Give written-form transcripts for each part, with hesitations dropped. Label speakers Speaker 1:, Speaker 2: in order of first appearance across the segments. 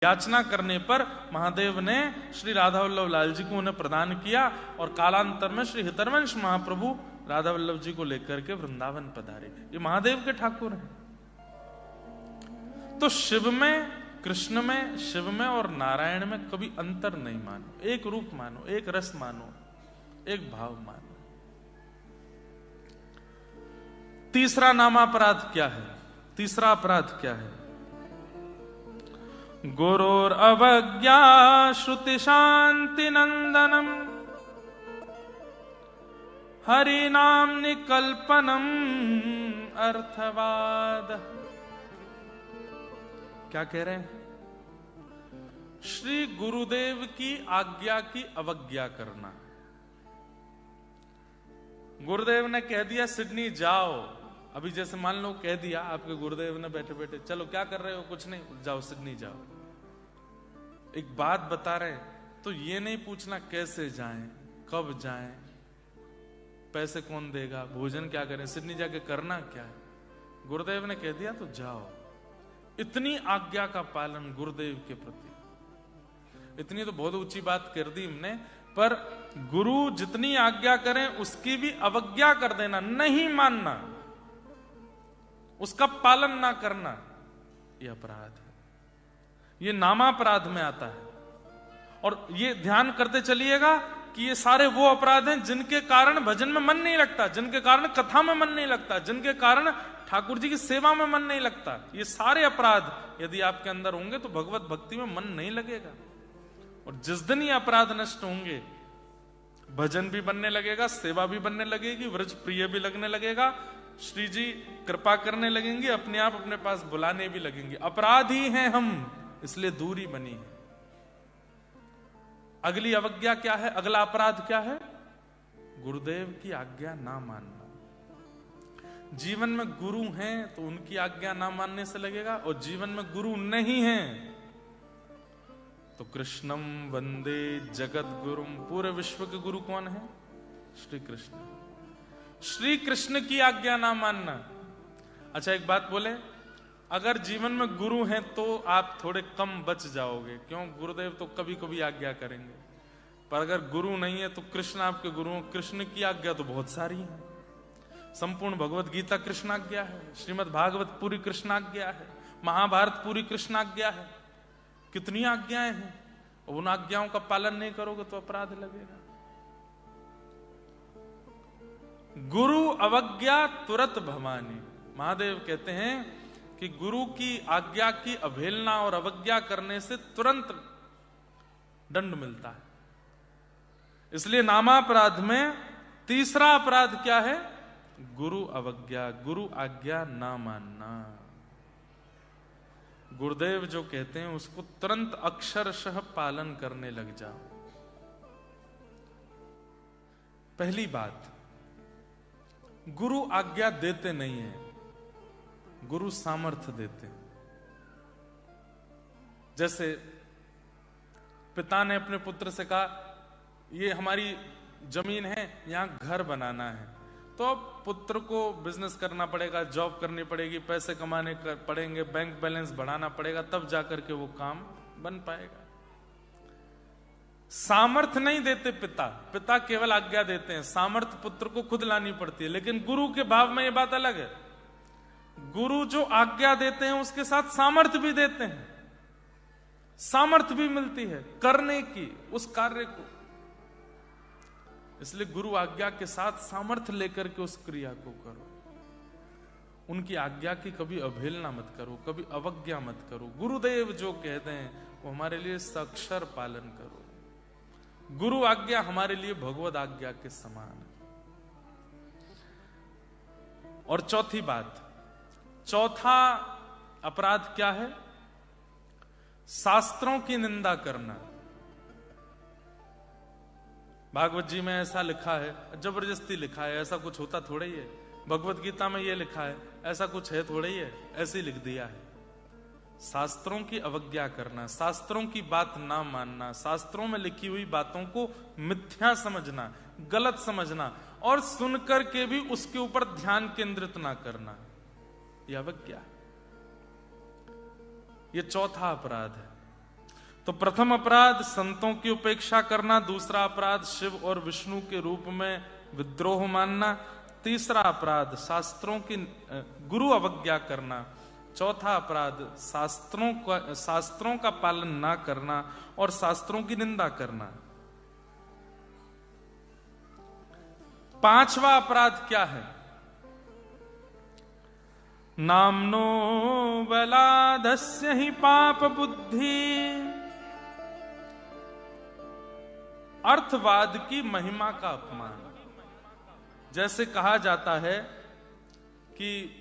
Speaker 1: याचना करने पर महादेव ने श्री राधा वल्लभ लाल जी को उन्हें प्रदान किया और कालांतर में श्री हितरवंश महाप्रभु राधा वल्लभ जी को लेकर के वृंदावन पधारे। ये महादेव के ठाकुर हैं। तो शिव में, कृष्ण में, शिव में और नारायण में कभी अंतर नहीं मानो, एक रूप मानो, एक रस मानो, एक भाव मानो। तीसरा नामापराध क्या है? तीसरा अपराध क्या है? गुरोर अवज्ञा श्रुति शांति नंदनम हरि नाम निकल्पनम अर्थवाद। क्या कह रहे हैं? श्री गुरुदेव की आज्ञा की अवज्ञा करना। गुरुदेव ने कह दिया सिडनी जाओ, अभी जैसे मान लो कह दिया आपके गुरुदेव ने बैठे बैठे, चलो क्या कर रहे हो? कुछ नहीं, जाओ सिडनी जाओ। एक बात बता रहे तो ये नहीं पूछना कैसे जाएं, कब जाएं, पैसे कौन देगा, भोजन क्या करें, सिडनी जाके करना क्या है। गुरुदेव ने कह दिया तो जाओ। इतनी आज्ञा का पालन गुरुदेव के प्रति, इतनी तो बहुत ऊंची बात कर दी हमने, पर गुरु जितनी आज्ञा करें उसकी भी अवज्ञा कर देना, नहीं मानना, उसका पालन ना करना, यह अपराध है। ये नामापराध में आता है। और ये ध्यान करते चलिएगा कि ये सारे वो अपराध हैं जिनके कारण भजन में मन नहीं लगता, जिनके कारण कथा में मन नहीं लगता, जिनके कारण ठाकुर जी की सेवा में मन नहीं लगता। ये सारे अपराध यदि आपके अंदर होंगे तो भगवत भक्ति में मन नहीं लगेगा। और जिस दिन ये अपराध नष्ट होंगे, भजन भी बनने लगेगा, सेवा भी बनने लगेगी, व्रज प्रिय भी लगने लगेगा, श्री जी कृपा करने लगेंगे, अपने आप अपने पास बुलाने भी लगेंगे। अपराधी हैं हम, इसलिए दूरी बनी है। अगली अवज्ञा क्या है? अगला अपराध क्या है? गुरुदेव की आज्ञा ना मानना। जीवन में गुरु हैं तो उनकी आज्ञा ना मानने से लगेगा, और जीवन में गुरु नहीं हैं तो कृष्णम वंदे जगत गुरुम, पूरे विश्व के गुरु कौन है? श्री कृष्ण। श्री कृष्ण की आज्ञा ना मानना। अच्छा एक बात बोले, अगर जीवन में गुरु हैं तो आप थोड़े कम बच जाओगे, क्यों? गुरुदेव तो कभी कभी आज्ञा करेंगे, पर अगर गुरु नहीं है तो कृष्ण आपके गुरु, कृष्ण की आज्ञा तो बहुत सारी है। संपूर्ण भगवत गीता कृष्णाज्ञा है, श्रीमद् भागवत पूरी कृष्णाज्ञा है, महाभारत पूरी कृष्णाज्ञा है, कितनी आज्ञाएं हैं। उन आज्ञाओं का पालन नहीं करोगे तो अपराध लगेगा। गुरु अवज्ञा तुरत भवानी। महादेव कहते हैं कि गुरु की आज्ञा की अवहेलना और अवज्ञा करने से तुरंत दंड मिलता है। इसलिए नामापराध में तीसरा अपराध क्या है? गुरु अवज्ञा, गुरु आज्ञा ना मानना। गुरुदेव जो कहते हैं उसको तुरंत अक्षरशः पालन करने लग जाओ। पहली बात, गुरु आज्ञा देते नहीं है, गुरु सामर्थ्य देते हैं। जैसे पिता ने अपने पुत्र से कहा ये हमारी जमीन है, यहां घर बनाना है, तो अब पुत्र को बिजनेस करना पड़ेगा, जॉब करनी पड़ेगी, पैसे कमाने पड़ेंगे, बैंक बैलेंस बढ़ाना पड़ेगा, तब जाकर के वो काम बन पाएगा। सामर्थ्य नहीं देते पिता, पिता केवल आज्ञा देते हैं, सामर्थ्य पुत्र को खुद लानी पड़ती है। लेकिन गुरु के भाव में ये बात अलग है। गुरु जो आज्ञा देते हैं उसके साथ सामर्थ्य भी देते हैं, सामर्थ्य भी मिलती है करने की उस कार्य को। इसलिए गुरु आज्ञा के साथ सामर्थ्य लेकर के उस क्रिया को करो। उनकी आज्ञा की कभी अवहेलना मत करो, कभी अवज्ञा मत करो। गुरुदेव जो कहते हैं वो हमारे लिए सक्षर पालन करो। गुरु आज्ञा हमारे लिए भगवद आज्ञा के समान है। और चौथी बात, चौथा अपराध क्या है? शास्त्रों की निंदा करना। भागवत जी में ऐसा लिखा है, जबरदस्ती लिखा है, ऐसा कुछ होता थोड़ा ही है। भगवत गीता में ये लिखा है, ऐसा कुछ है थोड़ा ही है, ऐसे ही लिख दिया है। शास्त्रों की अवज्ञा करना, शास्त्रों की बात ना मानना, शास्त्रों में लिखी हुई बातों को मिथ्या समझना, गलत समझना, और सुनकर के भी उसके ऊपर ध्यान केंद्रित ना करना, यह अवज्ञा है। यह चौथा अपराध है। तो प्रथम अपराध संतों की उपेक्षा करना, दूसरा अपराध शिव और विष्णु के रूप में विद्रोह मानना, तीसरा अपराध शास्त्रों की गुरु अवज्ञा करना, चौथा अपराध शास्त्रों का पालन ना करना और शास्त्रों की निंदा करना। पांचवा अपराध क्या है? नामनो बलादस्य ही पाप बुद्धि, अर्थवाद की महिमा का अपमान। जैसे कहा जाता है कि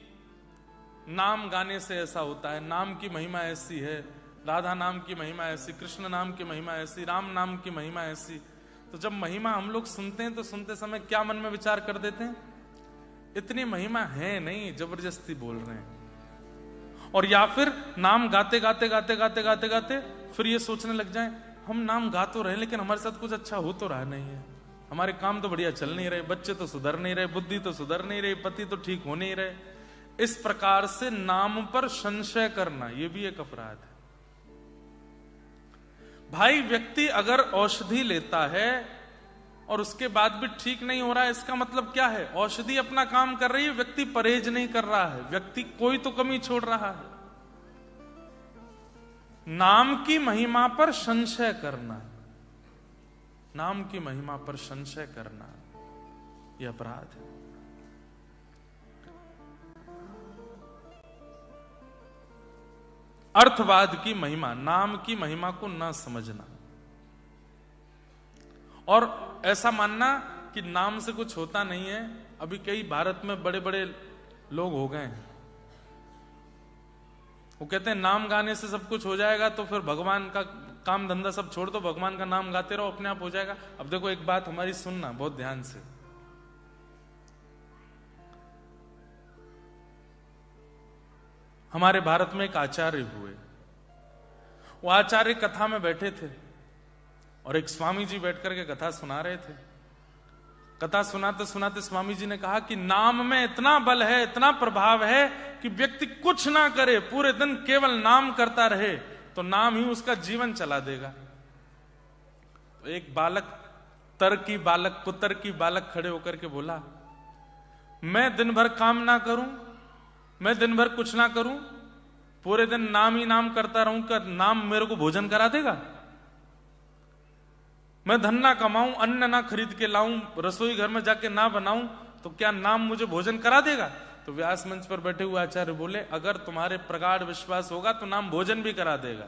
Speaker 1: नाम गाने से ऐसा होता है, नाम की महिमा ऐसी है, राधा नाम की महिमा ऐसी, कृष्ण नाम की महिमा ऐसी, राम नाम की महिमा ऐसी। तो जब महिमा हम लोग सुनते हैं तो सुनते समय क्या मन में विचार कर देते हैं? इतनी महिमा है नहीं, जबरदस्ती बोल रहे हैं। और या फिर नाम गाते गाते गाते गाते गाते गाते फिर ये सोचने लग जाएं, हम नाम गा तो रहे लेकिन हमारे साथ कुछ अच्छा हो तो रहा नहीं है, हमारे काम तो बढ़िया चल नहीं रहे, बच्चे तो सुधर नहीं रहे, बुद्धि तो सुधर नहीं रही, पति तो ठीक हो नहीं रहे। इस प्रकार से नाम पर संशय करना, यह भी एक अपराध है। भाई, व्यक्ति अगर औषधि लेता है और उसके बाद भी ठीक नहीं हो रहा है, इसका मतलब क्या है? औषधि अपना काम कर रही है, व्यक्ति परहेज नहीं कर रहा है, व्यक्ति कोई तो कमी छोड़ रहा है। नाम की महिमा पर संशय करना, नाम की महिमा पर संशय करना, यह अपराध है। अर्थवाद की महिमा, नाम की महिमा को न समझना और ऐसा मानना कि नाम से कुछ होता नहीं है। अभी कई भारत में बड़े बड़े लोग हो गए हैं, वो कहते हैं नाम गाने से सब कुछ हो जाएगा, तो फिर भगवान का काम धंधा सब छोड़ दो, भगवान का नाम गाते रहो, अपने आप हो जाएगा। अब देखो, एक बात हमारी सुनना बहुत ध्यान से। हमारे भारत में एक आचार्य हुए, वो आचार्य कथा में बैठे थे और एक स्वामी जी बैठ करके कथा सुना रहे थे। कथा सुनाते सुनाते स्वामी जी ने कहा कि नाम में इतना बल है, इतना प्रभाव है कि व्यक्ति कुछ ना करे, पूरे दिन केवल नाम करता रहे तो नाम ही उसका जीवन चला देगा। तो एक बालक, कुतर की बालक खड़े होकर के बोला, मैं दिन भर काम ना करूं, मैं दिन भर कुछ ना करूं, पूरे दिन नाम ही नाम करता रहूं, क्या नाम मेरे को भोजन करा देगा? मैं धन ना कमाऊं, अन्न ना खरीद के लाऊं, रसोई घर में जाके ना बनाऊं, तो क्या नाम मुझे भोजन करा देगा? तो व्यास मंच पर बैठे हुए आचार्य बोले, अगर तुम्हारे प्रगाढ़ विश्वास होगा तो नाम भोजन भी करा देगा।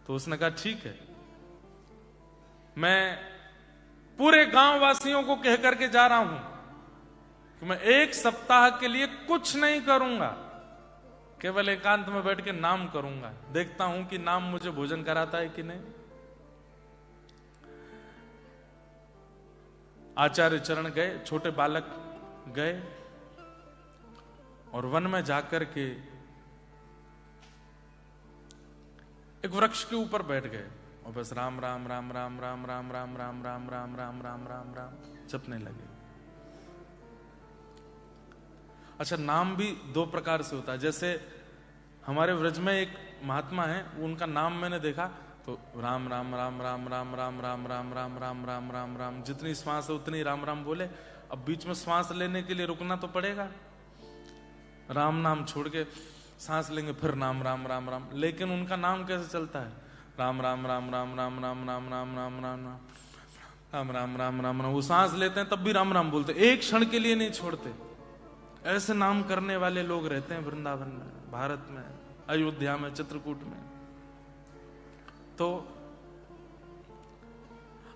Speaker 1: तो उसने कहा ठीक है, मैं पूरे गांव वासियों को कह करके जा रहा हूं कि मैं 1 सप्ताह के लिए कुछ नहीं करूंगा, केवल एकांत में बैठ के नाम करूंगा, देखता हूं कि नाम मुझे भोजन कराता है कि नहीं। आचार्य चरण गए, छोटे बालक गए और वन में जाकर के एक वृक्ष के ऊपर बैठ गए और बस राम राम राम राम राम राम राम राम राम राम राम राम राम राम जपने लगे। अच्छा, नाम भी 2 प्रकार से होता है। जैसे हमारे व्रज में एक महात्मा है, उनका नाम मैंने देखा तो राम राम राम राम राम राम राम राम राम राम राम राम राम, जितनी श्वास है उतनी राम राम बोले। अब बीच में श्वास लेने के लिए रुकना तो पड़ेगा, राम नाम छोड़ के सांस लेंगे फिर नाम राम राम राम, लेकिन उनका नाम कैसे चलता है? राम राम राम राम राम राम राम राम राम राम राम राम राम राम राम राम। वो सांस लेते हैं तब भी राम राम बोलते, एक क्षण के लिए नहीं छोड़ते। ऐसे नाम करने वाले लोग रहते हैं वृंदावन में, भारत में, अयोध्या में, चित्रकूट में। तो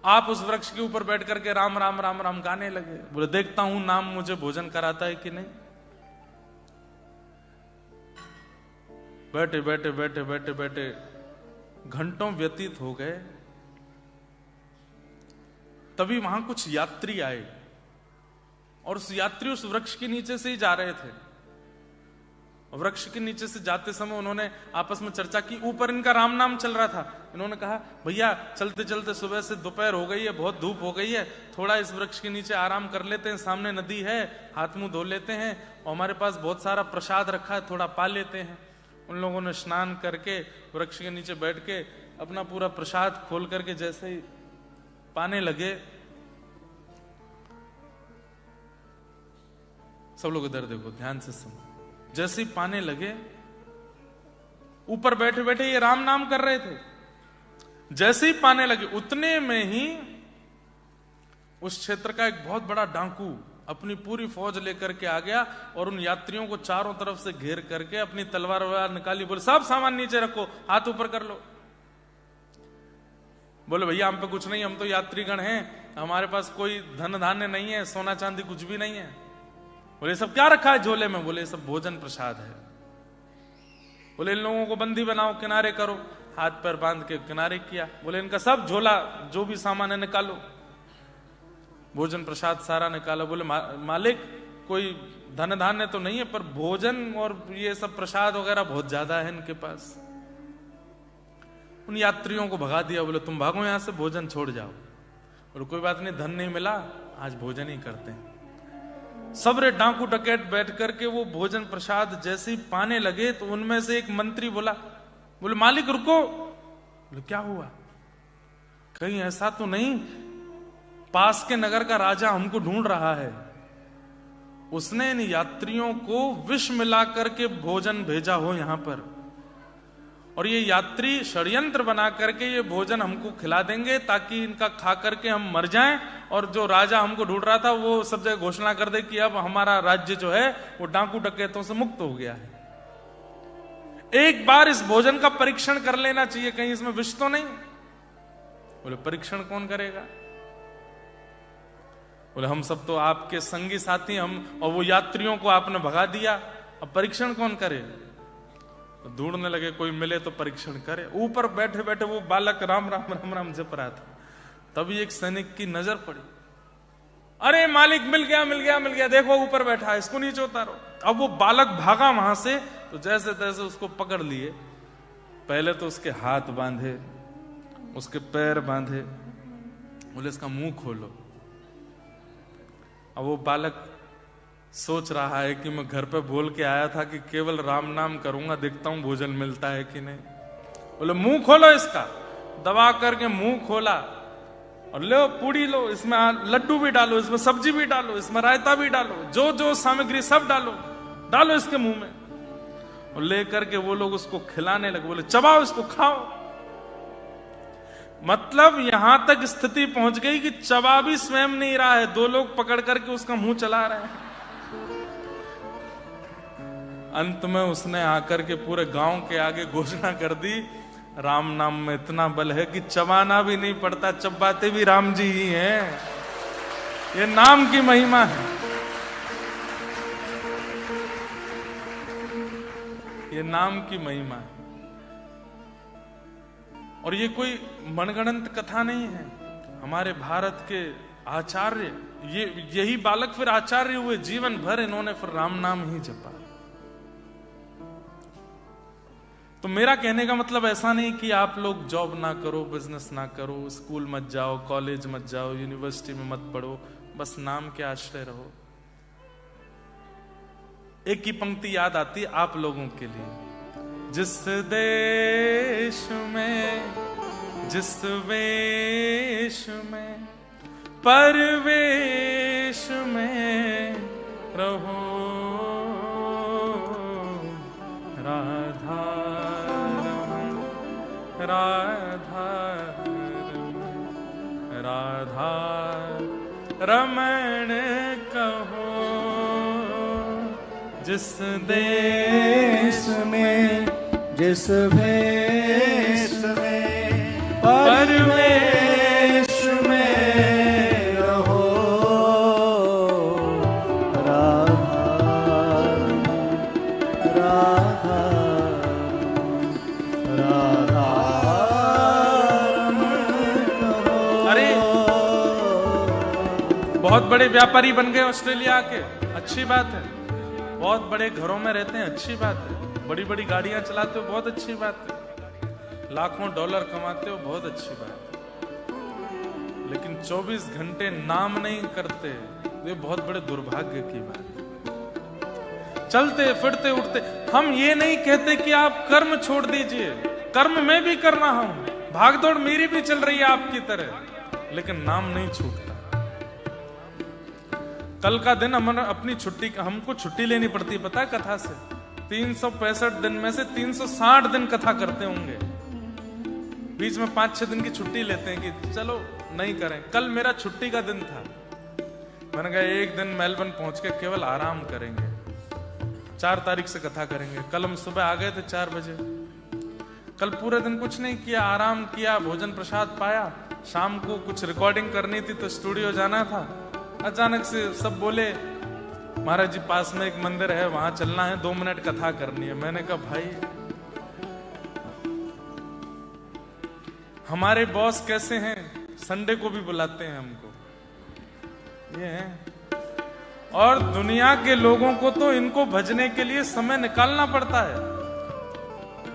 Speaker 1: आप उस वृक्ष के ऊपर बैठ करके राम राम राम राम गाने लगे, बोले देखता हूं नाम मुझे भोजन कराता है कि नहीं। बैठे बैठे बैठे बैठे बैठे घंटों व्यतीत हो गए। तभी वहां कुछ यात्री आए और उस यात्री उस वृक्ष के नीचे से ही जा रहे थे। वृक्ष के नीचे से जाते समय उन्होंने आपस में चर्चा की, ऊपर इनका राम नाम चल रहा था। इन्होंने कहा भैया चलते चलते सुबह से दोपहर हो गई है, बहुत धूप हो गई है, थोड़ा इस वृक्ष के नीचे आराम कर लेते हैं, सामने नदी है, हाथ मुंह धो लेते हैं और हमारे पास बहुत सारा प्रसाद रखा है, थोड़ा पा लेते हैं। उन लोगों ने स्नान करके वृक्ष के नीचे बैठ के अपना पूरा प्रसाद खोल करके जैसे ही पाने लगे, सब लोग इधर देखो, ध्यान से सुनो, जैसे ही पाने लगे, ऊपर बैठे बैठे ये राम नाम कर रहे थे, जैसे ही पाने लगे उतने में ही उस क्षेत्र का एक बहुत बड़ा डाकू अपनी पूरी फौज लेकर के आ गया और उन यात्रियों को चारों तरफ से घेर करके अपनी तलवार वलवार निकाली, बोले सब सामान नीचे रखो, हाथ ऊपर कर लो। बोले भैया हम पे कुछ नहीं, हम तो यात्रीगण हैं, हमारे पास कोई धन धान्य नहीं है, सोना चांदी कुछ भी नहीं है। बोले सब क्या रखा है झोले में? बोले सब भोजन प्रसाद है। बोले इन लोगों को बंदी बनाओ, किनारे करो, हाथ पैर बांध के किनारे किया। बोले इनका सब झोला जो भी सामान है निकालो, भोजन प्रसाद सारा निकालो। बोले मालिक कोई धन धान्य तो नहीं है, पर भोजन और ये सब प्रसाद वगैरह बहुत ज्यादा है इनके पास। उन यात्रियों को भगा दिया, बोले तुम भागो यहां से, भोजन छोड़ जाओ। बोले कोई बात नहीं, धन नहीं मिला, आज भोजन ही करते हैं। सबरे डाकू डकैत बैठ करके वो भोजन प्रसाद जैसे ही पाने लगे तो उनमें से एक मंत्री बोला, बोले मालिक रुको। बोले क्या हुआ? कहीं ऐसा तो नहीं पास के नगर का राजा हमको ढूंढ रहा है, उसने इन यात्रियों को विष मिला करके भोजन भेजा हो यहां पर, और ये यात्री षड्यंत्र बना करके ये भोजन हमको खिला देंगे ताकि इनका खा करके हम मर जाएं, और जो राजा हमको ढूंढ रहा था वो सब जगह घोषणा कर दे कि अब हमारा राज्य जो है वो डाकू डकैतों से मुक्त हो गया है। एक बार इस भोजन का परीक्षण कर लेना चाहिए, कहीं इसमें विष तो नहीं। बोले परीक्षण कौन करेगा? बोले हम सब तो आपके संगी साथी हम, और वो यात्रियों को आपने भगा दिया, अब परीक्षण कौन करे? तो ढूंढने लगे कोई मिले तो परीक्षण करे। ऊपर बैठे बैठे वो बालक राम राम राम राम जप रहा था, तभी एक सैनिक की नजर पड़ी, अरे मालिक मिल गया मिल गया मिल गया, देखो ऊपर बैठा है, इसको नीचे उतारो। अब वो बालक भागा वहां से, तो जैसे तैसे उसको पकड़ लिए। पहले तो उसके हाथ बांधे, उसके पैर बांधे, बोले इसका मुंह खोलो। अब वो बालक सोच रहा है कि मैं घर पे बोल के आया था कि केवल राम नाम करूंगा, देखता हूं भोजन मिलता है कि नहीं। बोले मुंह खोलो इसका। दबा करके मुंह खोला और लो पूड़ी लो, इसमें लड्डू भी डालो, इसमें सब्जी भी डालो, इसमें रायता भी डालो, जो जो सामग्री सब डालो, डालो इसके मुंह में। और लेकर के वो लोग उसको खिलाने लगे। बोले चबाओ इसको, खाओ। मतलब यहां तक स्थिति पहुंच गई कि चबा भी स्वयं नहीं रहा है, दो लोग पकड़ करके उसका मुंह चला रहे हैं। अंत में उसने आकर के पूरे गांव के आगे घोषणा कर दी, राम नाम में इतना बल है कि चबाना भी नहीं पड़ता, चबाते भी राम जी ही हैं। ये नाम की महिमा है, ये नाम की महिमा है। और ये कोई मनगढ़ंत कथा नहीं है। हमारे भारत के आचार्य, यही बालक फिर आचार्य हुए, जीवन भर इन्होंने फिर राम नाम ही जपा। तो मेरा कहने का मतलब ऐसा नहीं कि आप लोग जॉब ना करो, बिजनेस ना करो, स्कूल मत जाओ, कॉलेज मत जाओ, यूनिवर्सिटी में मत पढ़ो, बस नाम के आश्रय रहो। एक ही पंक्ति याद आती है आप लोगों के लिए, जिस देश में जिस वेश में परवेश में रहो, राधा राधा राधा रमण कहो। जिस देश में
Speaker 2: जिस भेष में
Speaker 1: परवेश
Speaker 2: में रहो, राधा राधा राधा
Speaker 1: अरे बहुत बड़े व्यापारी बन गए ऑस्ट्रेलिया के, अच्छी बात है। बहुत बड़े घरों में रहते हैं, अच्छी बात है। बड़ी बड़ी गाड़ियां चलाते हो, बहुत अच्छी बात है। लाखों डॉलर कमाते हो, बहुत अच्छी बात है। लेकिन 24 घंटे नाम नहीं करते, ये बहुत बड़े दुर्भाग्य की बात है। चलते फिरते उठते हम ये नहीं कहते कि आप कर्म छोड़ दीजिए, कर्म मैं भी कर रहा हूं, भागदौड़ मेरी भी चल रही है आपकी तरह, लेकिन नाम नहीं छूटता। कल का दिन अपनी छुट्टी, हमको छुट्टी लेनी पड़ती है पता है कथा से। 365 दिन में से 360 दिन कथा करते होंगे, बीच में 5-6 दिन की छुट्टी लेते हैं कि चलो नहीं करें। कल मेरा छुट्टी का दिन था, मैंने कहा एक दिन मेलबर्न पहुंच के केवल आराम करेंगे, 4 तारीख से कथा करेंगे। कल हम सुबह आ गए थे 4 बजे। कल पूरे दिन कुछ नहीं किया, आराम किया, भोजन प्रसाद पाया। शाम को कुछ रिकॉर्डिंग करनी थी तो स्टूडियो जाना था। अचानक से सब बोले महाराज जी पास में एक मंदिर है, वहां चलना है, 2 मिनट कथा करनी है। मैंने कहा भाई हमारे बॉस कैसे हैं, संडे को भी बुलाते हैं हमको, ये है। और दुनिया के लोगों को तो इनको भजने के लिए समय निकालना पड़ता है,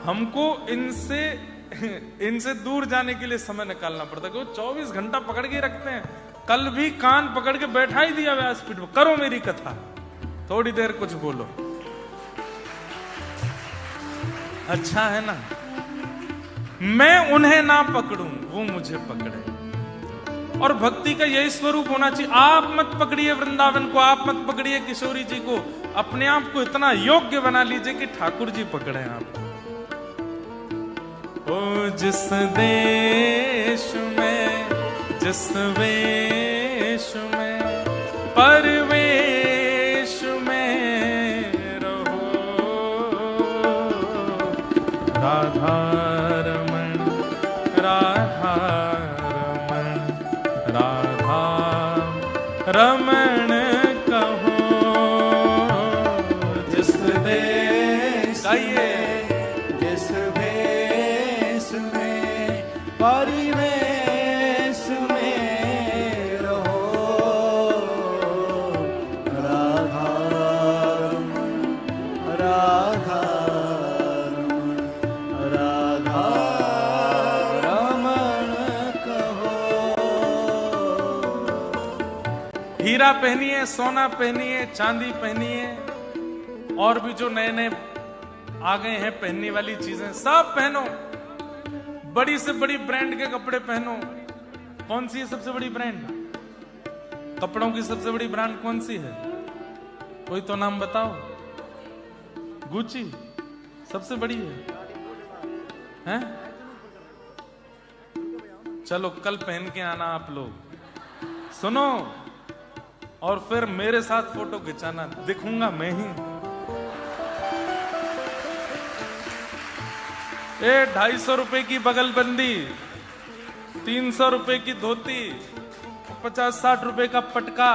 Speaker 1: हमको इनसे दूर जाने के लिए समय निकालना पड़ता है, क्योंकि 24 घंटा पकड़ के रखते हैं। कल भी कान पकड़ के बैठा ही दिया व्यासपीठ पर, करो मेरी कथा, थोड़ी देर कुछ बोलो। अच्छा है ना, मैं उन्हें ना पकड़ूं, वो मुझे पकड़े। और भक्ति का यही स्वरूप होना चाहिए। आप मत पकड़िए वृंदावन को, आप मत पकड़िए किशोरी जी को, अपने आप को इतना योग्य बना लीजिए कि ठाकुर जी पकड़े आपको। ओ जिस देश में, जिस वेश में, परवेश में रहो, राधा रमण, राधा रमण, राधा रमण कहो। जिस देश में,
Speaker 2: जिस वेश में, परिवेश में रहो, राधा राधा राधा रमण कहो।
Speaker 1: हीरा पहनिए, सोना पहनिए, चांदी पहनिए, और भी जो नए नए आ गए हैं पहनने वाली चीजें सब पहनो। बड़ी से बड़ी ब्रांड के कपड़े पहनो। कौन सी है सबसे बड़ी ब्रांड? कपड़ों की सबसे बड़ी ब्रांड कौन सी है? कोई तो नाम बताओ। गुची सबसे बड़ी है? चलो कल पहन के आना आप लोग, सुनो, और फिर मेरे साथ फोटो खिंचाना, दिखूंगा मैं ही। 250 रुपए की बगलबंदी, 300 रुपए की धोती, 50-60 रुपए का पटका,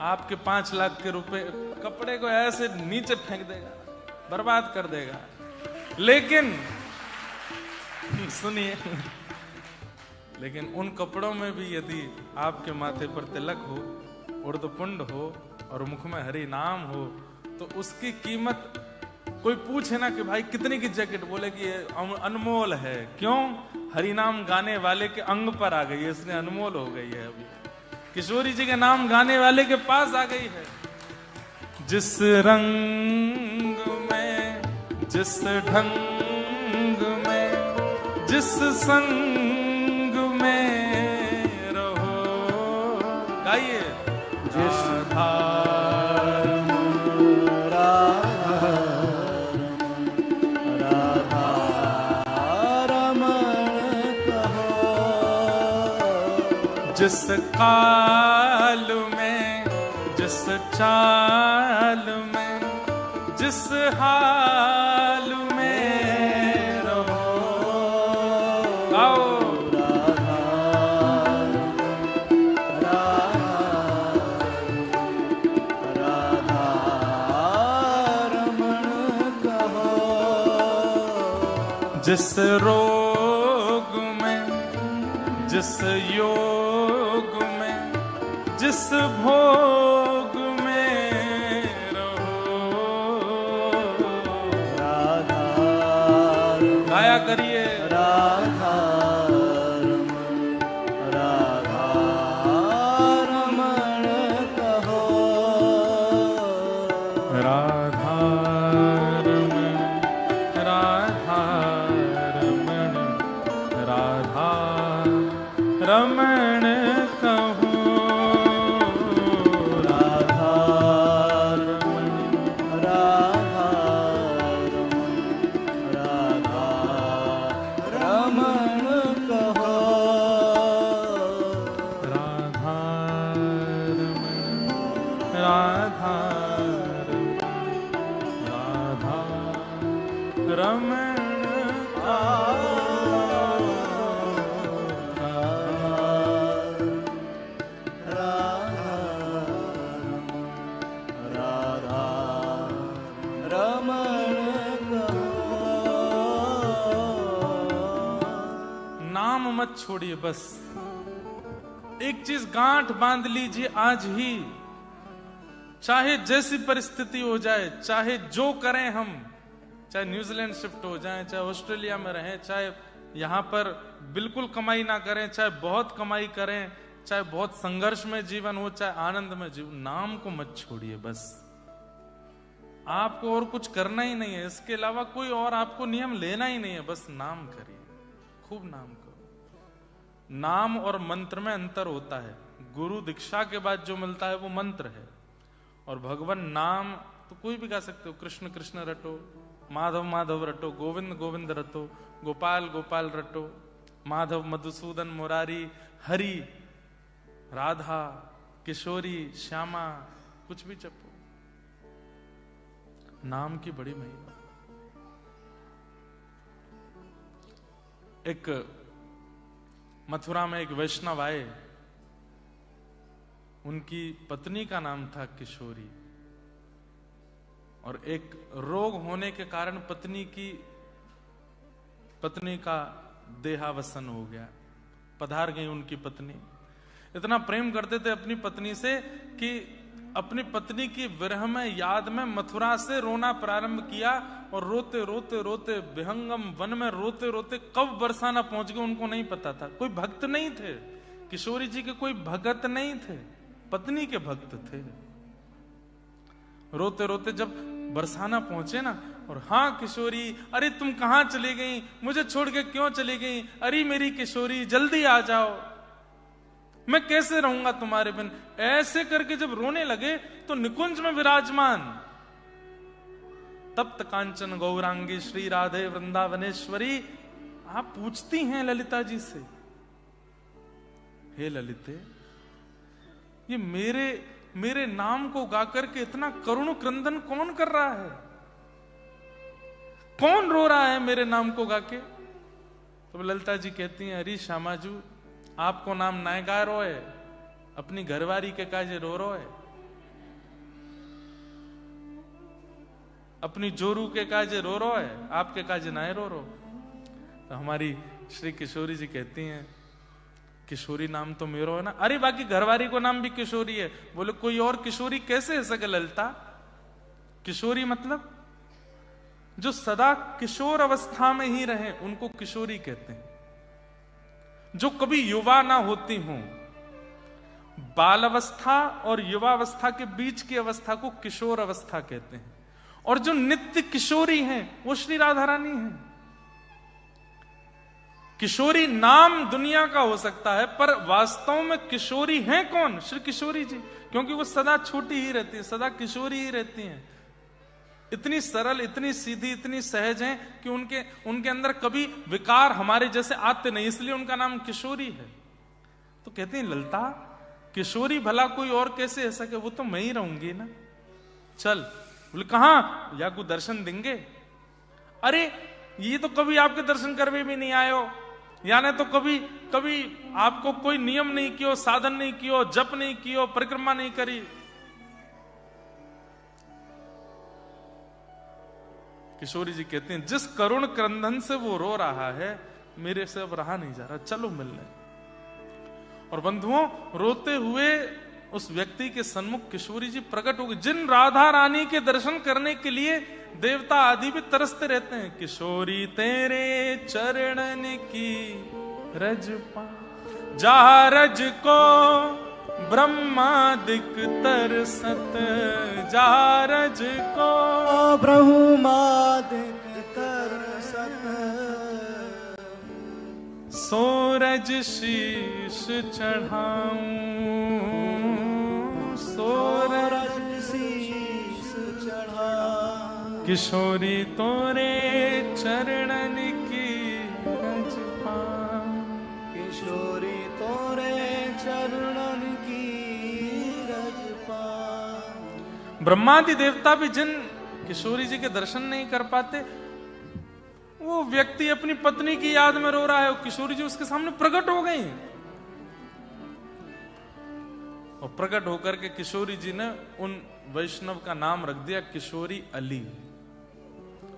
Speaker 1: आपके 5 लाख के रुपए कपड़े को ऐसे नीचे फेंक देगा, बर्बाद कर देगा। लेकिन सुनिए, लेकिन उन कपड़ों में भी यदि आपके माथे पर तिलक हो, उर्दपुंड हो और मुख में हरि नाम हो, तो उसकी कीमत, कोई पूछे ना कि भाई कितने की जैकेट, बोले कि ये अनमोल है। क्यों? हरिनाम गाने वाले के अंग पर आ गई है, इसलिए अनमोल हो गई है। अभी किशोरी जी के नाम गाने वाले के पास आ गई है। जिस रंग में, जिस ढंग में, जिस संग में रहो, गाइए। जिस जिस काल में, जिस चाल में, जिस हाल में रहो, आओ। जिस रोग में, जिस योग में, जिस भोग में रहो, राधा, गाया करिए। राधा राधा रमण कहो, राधा राधा रमण कहो,
Speaker 2: राधा रमण, राधा रमण, राधा रमण कहो,
Speaker 1: राधा रमण, राधा रमण नाम मत छोड़िए। बस एक चीज गांठ बांध लीजिए आज ही, चाहे जैसी परिस्थिति हो जाए, चाहे जो करें हम, चाहे न्यूजीलैंड शिफ्ट हो जाएं, चाहे ऑस्ट्रेलिया में रहें, चाहे यहां पर बिल्कुल कमाई ना करें, चाहे बहुत कमाई करें, चाहे बहुत संघर्ष में जीवन हो, चाहे आनंद में जीवन, नाम को मत छोड़िए। बस आपको और कुछ करना ही नहीं है, इसके अलावा कोई और आपको नियम लेना ही नहीं है। बस नाम करिए, खूब नाम करो। नाम और मंत्र में अंतर होता है। गुरु दीक्षा के बाद जो मिलता है वो मंत्र है, और भगवान नाम तो कोई भी गा सकते हो। कृष्ण कृष्ण रटो, माधव माधव रटो, गोविंद गोविंद रटो, गोपाल गोपाल रटो, माधव मधुसूदन मुरारी, हरि राधा किशोरी श्यामा, कुछ भी जपो। नाम की बड़ी महिमा। एक मथुरा में एक वैष्णव आए, उनकी पत्नी का नाम था किशोरी, और एक रोग होने के कारण पत्नी का देहावसन हो गया। पधार गई उनकी पत्नी। इतना प्रेम करते थे अपनी पत्नी से कि अपनी पत्नी की विरह में, याद में मथुरा से रोना प्रारंभ किया, और रोते रोते रोते विहंगम वन में रोते रोते कब बरसाना पहुंच गए उनको नहीं पता था। कोई भक्त नहीं थे किशोरी जी के, कोई भगत नहीं थे, पत्नी के भक्त थे। रोते रोते जब बरसाना पहुंचे ना, और हाँ किशोरी, अरे तुम कहां चली गई, मुझे छोड़ के क्यों चली गई, अरे मेरी किशोरी जल्दी आ जाओ, मैं कैसे रहूंगा तुम्हारे बिन। ऐसे करके जब रोने लगे तो निकुंज में विराजमान तप्त कांचन गौरांगी श्री राधे वृंदावनेश्वरी, आप पूछती हैं ललिता जी से, हे ललिते, ये मेरे नाम को गाकर के इतना करुण क्रंदन कौन कर रहा है, कौन रो रहा है मेरे नाम को गाके। तो ललिता जी कहती हैं, अरे श्यामाजू, आपको नाम नाय गा रो है, अपनी घरवारी के काजे रो रो है, अपनी जोरू के काजे रो रो है, आपके काजे नाय रो रो। तो हमारी श्री किशोरी जी कहती हैं, किशोरी नाम तो मेरो है ना, अरे बाकी घरवारी को नाम भी किशोरी है। बोले कोई और किशोरी कैसे है सके ललिता। किशोरी मतलब जो सदा किशोर अवस्था में ही रहे उनको किशोरी कहते हैं, जो कभी युवा ना होती हूं। बाल अवस्था और युवावस्था के बीच की अवस्था को किशोर अवस्था कहते हैं, और जो नित्य किशोरी हैं वो श्री राधा रानी हैं। किशोरी नाम दुनिया का हो सकता है, पर वास्तव में किशोरी हैं कौन, श्री किशोरी जी, क्योंकि वो सदा छोटी ही रहती है, सदा किशोरी ही रहती हैं। इतनी सरल, इतनी सीधी, इतनी सहज हैं कि उनके अंदर कभी विकार हमारे जैसे आते नहीं, इसलिए उनका नाम किशोरी है। तो कहते हैं ललिता, किशोरी भला कोई और कैसे है सके, वो तो मैं ही रहूंगी ना, चल। बोले कहां, या को दर्शन देंगे। अरे ये तो कभी आपके दर्शन करवे भी नहीं आयो, यानी तो कभी आपको कोई नियम नहीं कियो, साधन नहीं कियो, जप नहीं कियो, परिक्रमा नहीं करी। किशोरी जी कहते हैं, जिस करुण क्रंदन से वो रो रहा है, मेरे से अब रहा नहीं जा रहा, चलो मिलने। और बंधुओं, रोते हुए उस व्यक्ति के सन्मुख किशोरी जी प्रकट हो गई, जिन राधा रानी के दर्शन करने के लिए देवता आदि भी तरसते रहते हैं। किशोरी तेरे चरणन की रज पा, जहाँ रज को ब्रह्मादिक तरसत, जहाँ रज को
Speaker 2: ब्रह्मादिक तरसत,
Speaker 1: सूरज शीश चढ़ाऊं, सूरज
Speaker 2: शीश चढ़ा,
Speaker 1: किशोरी तोरे चरणन की रज पाऊं,
Speaker 2: किशोरी तोरे चरणन की रज पाऊं।
Speaker 1: ब्रह्मादि देवता भी जिन किशोरी जी के दर्शन नहीं कर पाते, वो व्यक्ति अपनी पत्नी की याद में रो रहा है, किशोरी जी उसके सामने प्रकट हो गई, और प्रकट होकर के किशोरी जी ने उन वैष्णव का नाम रख दिया किशोरी अली।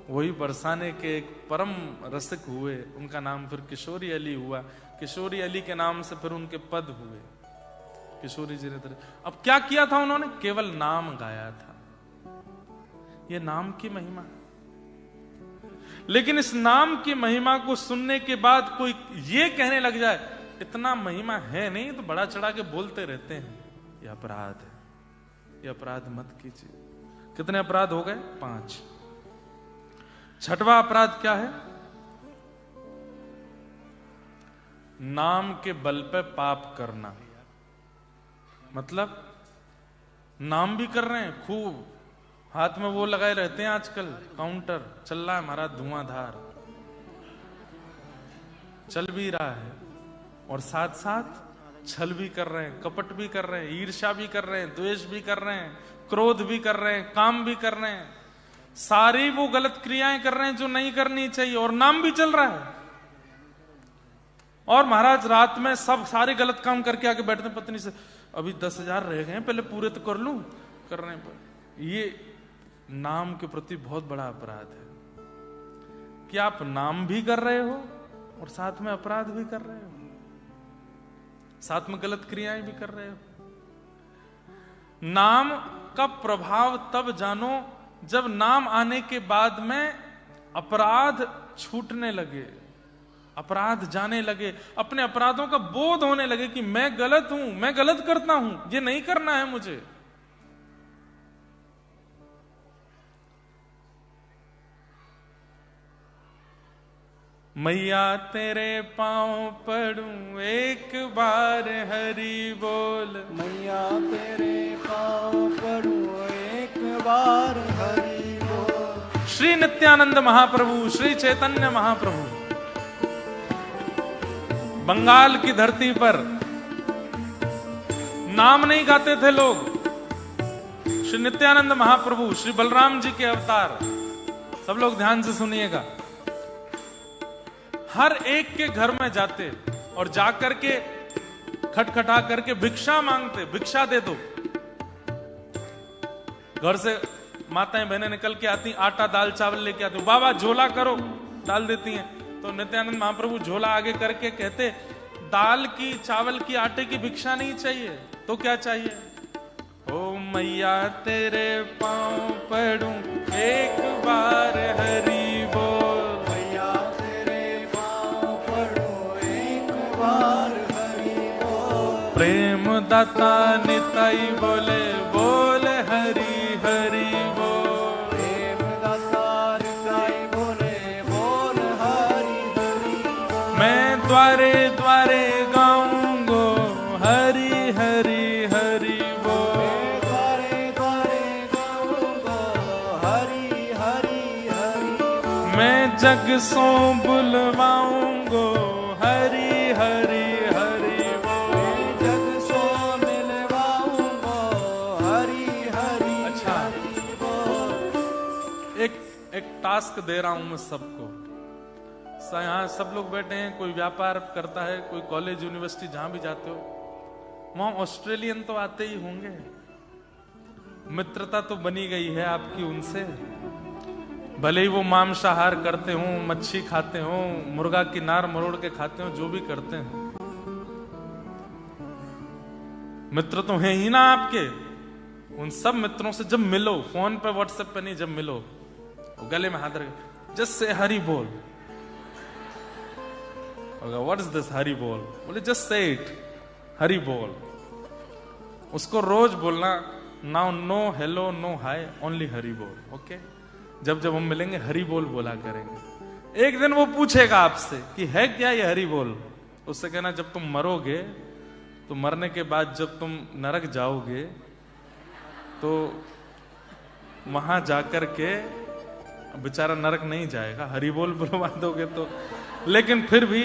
Speaker 1: वही बरसाने के एक परम रसिक हुए, उनका नाम फिर किशोरी अली हुआ। किशोरी अली के नाम से फिर उनके पद हुए किशोरी जी ने। अब क्या किया था उन्होंने? केवल नाम गाया था। ये नाम की महिमा। लेकिन इस नाम की महिमा को सुनने के बाद कोई ये कहने लग जाए इतना महिमा है नहीं, तो बड़ा चढ़ा के बोलते रहते हैं, ये अपराध है, ये अपराध मत कीजिए। कितने अपराध हो गए? 5। छठवां अपराध क्या है? नाम के बल पे पाप करना। मतलब नाम भी कर रहे हैं, खूब हाथ में वो लगाए रहते हैं, आजकल काउंटर चल रहा है हमारा धुआंधार चल भी रहा है, और साथ साथ छल भी कर रहे हैं, कपट भी कर रहे हैं, ईर्ष्या भी कर रहे हैं, द्वेष भी कर रहे हैं, क्रोध भी कर रहे हैं, काम भी कर रहे हैं, सारी वो गलत क्रियाएं कर रहे हैं जो नहीं करनी चाहिए, और नाम भी चल रहा है। और महाराज रात में सब सारे गलत काम करके आके बैठते हैं पत्नी से, अभी 10,000 रह गए, पहले पूरे तो कर लूं। करने पर ये नाम के प्रति बहुत बड़ा अपराध है कि आप नाम भी कर रहे हो और साथ में अपराध भी कर रहे हो, साथ में गलत क्रियाएं भी कर रहे हो। नाम का प्रभाव तब जानो जब नाम आने के बाद में अपराध छूटने लगे, अपराध जाने लगे, अपने अपराधों का बोध होने लगे कि मैं गलत हूं, मैं गलत करता हूं, ये नहीं करना है मुझे। मैया तेरे पांव पड़ूं एक बार हरि बोल,
Speaker 2: मैया तेरे पांव पड़ूं एक बार हरि बोल।
Speaker 1: श्री नित्यानंद महाप्रभु, श्री चैतन्य महाप्रभु बंगाल की धरती पर नाम नहीं गाते थे लोग। श्री नित्यानंद महाप्रभु, श्री बलराम जी के अवतार, सब लोग ध्यान से सुनिएगा, हर एक के घर में जाते और जाकर के खटखटा करके भिक्षा मांगते, भिक्षा दे दो। घर से माताएं बहनें निकल के आती, आटा दाल चावल लेके आती, बाबा झोला करो, डाल देती हैं। तो नित्यानंद महाप्रभु झोला आगे करके कहते, दाल की चावल की आटे की भिक्षा नहीं चाहिए, तो क्या चाहिए? ओ मैया तेरे पांव पड़ूं एक बार हरि बोल,
Speaker 2: मैया तेरे पांव पड़ूं एक बार हरि बोल।
Speaker 1: प्रेम दाता निताई बोले, बोल हरि हरि बोल।
Speaker 2: प्रेम दाता निताई बोले, बोल हरि हरि बोल।
Speaker 1: मैं द्वारे द्वारे गाऊंगो हरि हरि हरि बोल।
Speaker 2: मैं द्वारे द्वारे गाऊंगा हरि हरि हरि बोल।
Speaker 1: मैं जग सो बुलवाऊंगो हरि हरि हरि बोल।
Speaker 2: मैं जग सो मिलवाऊंगा हरि हरि हरि बोल।
Speaker 1: एक टास्क दे रहा हूं मैं सबको। यहाँ सब लोग बैठे हैं, कोई व्यापार करता है, कोई कॉलेज यूनिवर्सिटी जहां भी जाते हो, वहां ऑस्ट्रेलियन तो आते ही होंगे, मित्रता तो बनी गई है आपकी उनसे, भले ही वो मांसाहार करते हो, मच्छी खाते हो, मुर्गा की नार मरोड़ के खाते हो, जो भी करते हैं, मित्र तो हैं ही ना आपके। उन सब मित्रों से जब मिलो, फोन पे व्हाट्सएप पे नहीं, जब मिलो गले में हाथ रख, जस्ट से हरि बोल। व्हाट इज दिस हरि बोल? बोले जस्ट से इट, हरि बोल। उसको रोज बोलना, नाउ नो हेलो नो हाय, ओनली हरि बोल। ओके, जब जब हम मिलेंगे हरि बोल बोला करेंगे। एक दिन वो पूछेगा आपसे कि है क्या ये हरि बोल, तो उससे कहना जब तुम मरोगे तो मरने के बाद जब तुम नरक जाओगे तो वहां जाकर के बेचारा नरक नहीं जाएगा, हरि बोल बुलवा दोगे तो, लेकिन फिर भी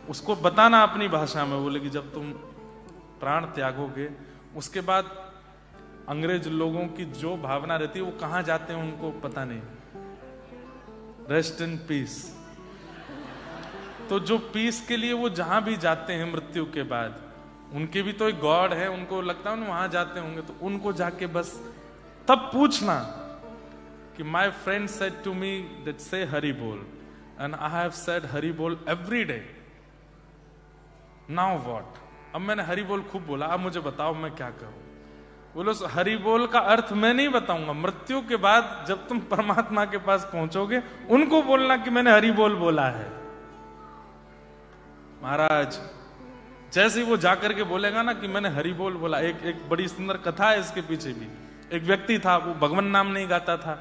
Speaker 1: उसको बताना अपनी भाषा में, बोले कि जब तुम प्राण त्यागोगे उसके बाद अंग्रेज लोगों की जो भावना रहती है वो कहां जाते हैं उनको पता नहीं, रेस्ट इन पीस। तो जो पीस के लिए वो जहां भी जाते हैं मृत्यु के बाद, उनके भी तो एक गॉड है, उनको लगता है वहां जाते होंगे, तो उनको जाके बस तब पूछना कि my friend said to me that say Hari बोल and I have said Hari बोल एवरी डे, नाउ व्हाट, अब मैंने हरि बोल खूब बोला, अब मुझे बताओ मैं क्या करूं। बोलो हरि बोल का अर्थ मैं नहीं बताऊंगा, मृत्यु के बाद जब तुम परमात्मा के पास पहुंचोगे उनको बोलना कि मैंने हरि बोल बोला है। महाराज जैसे ही वो जाकर के बोलेगा ना कि मैंने हरि बोल बोला, एक बड़ी सुंदर कथा है इसके पीछे भी। एक व्यक्ति था, वो भगवान नाम नहीं गाता था,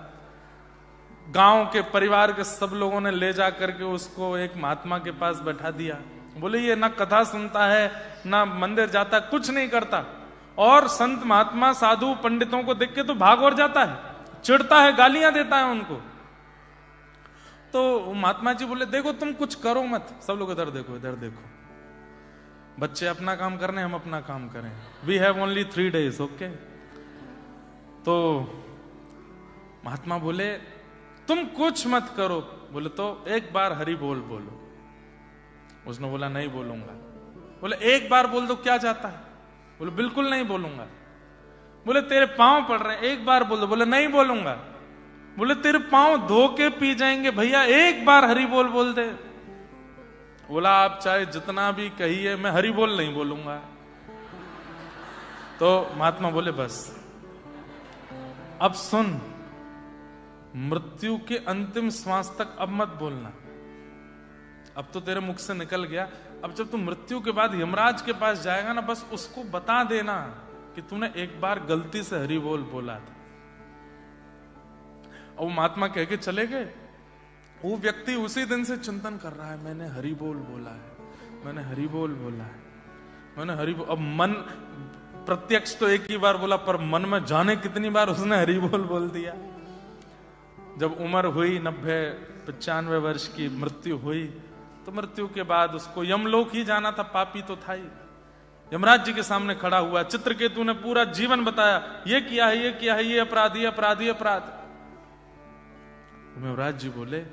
Speaker 1: गांव के परिवार के सब लोगों ने ले जा करके उसको एक महात्मा के पास बैठा दिया। बोले ये ना कथा सुनता है ना मंदिर जाता, कुछ नहीं करता, और संत महात्मा साधु पंडितों को देख के तो भाग और जाता है, चिढ़ता है, गालियां देता है उनको। तो महात्मा जी बोले देखो तुम कुछ करो मत, सब लोग इधर देखो इधर देखो, बच्चे अपना काम कर रहे हैं, हम अपना काम करें, we have only 3 days, okay. तो महात्मा बोले तुम कुछ मत करो, बोले तो एक बार हरि बोल बोलो। उसने बोला नहीं बोलूंगा। बोले एक बार बोल दो, क्या जाता है? बोले बिल्कुल नहीं बोलूंगा। बोले तेरे पांव पड़ रहे हैं, एक बार बोल दो। बोले नहीं बोलूंगा। बोले तेरे पांव धो के पी जाएंगे भैया, एक बार हरि बोल बोल दे। बोला आप चाहे जितना भी कहिए मैं हरि बोल नहीं बोलूंगा। तो महात्मा बोले बस अब सुन, मृत्यु के अंतिम श्वास तक अब मत बोलना, अब तो तेरे मुख से निकल गया, अब जब तू मृत्यु के बाद यमराज के पास जाएगा ना, बस उसको बता देना कि तूने एक बार गलती से हरि बोल बोला था। और वो महात्मा कह के चले गए। वो व्यक्ति उसी दिन से चिंतन कर रहा है, मैंने हरि बोल बोला है, मैंने हरि बोल बोला है, मैंने हरि बोल। अब मन प्रत्यक्ष तो एक ही बार बोला, पर मन में जाने कितनी बार उसने हरि बोल दिया। जब उम्र हुई 90-95 वर्ष की, मृत्यु हुई, तो मृत्यु के बाद उसको यमलोक ही जाना था, पापी तो था ही। यमराज जी के सामने खड़ा हुआ, चित्रकेतु ने पूरा जीवन बताया, ये किया है, ये किया है, ये अपराध, ये अपराध, ये अपराध। यमराज जी बोले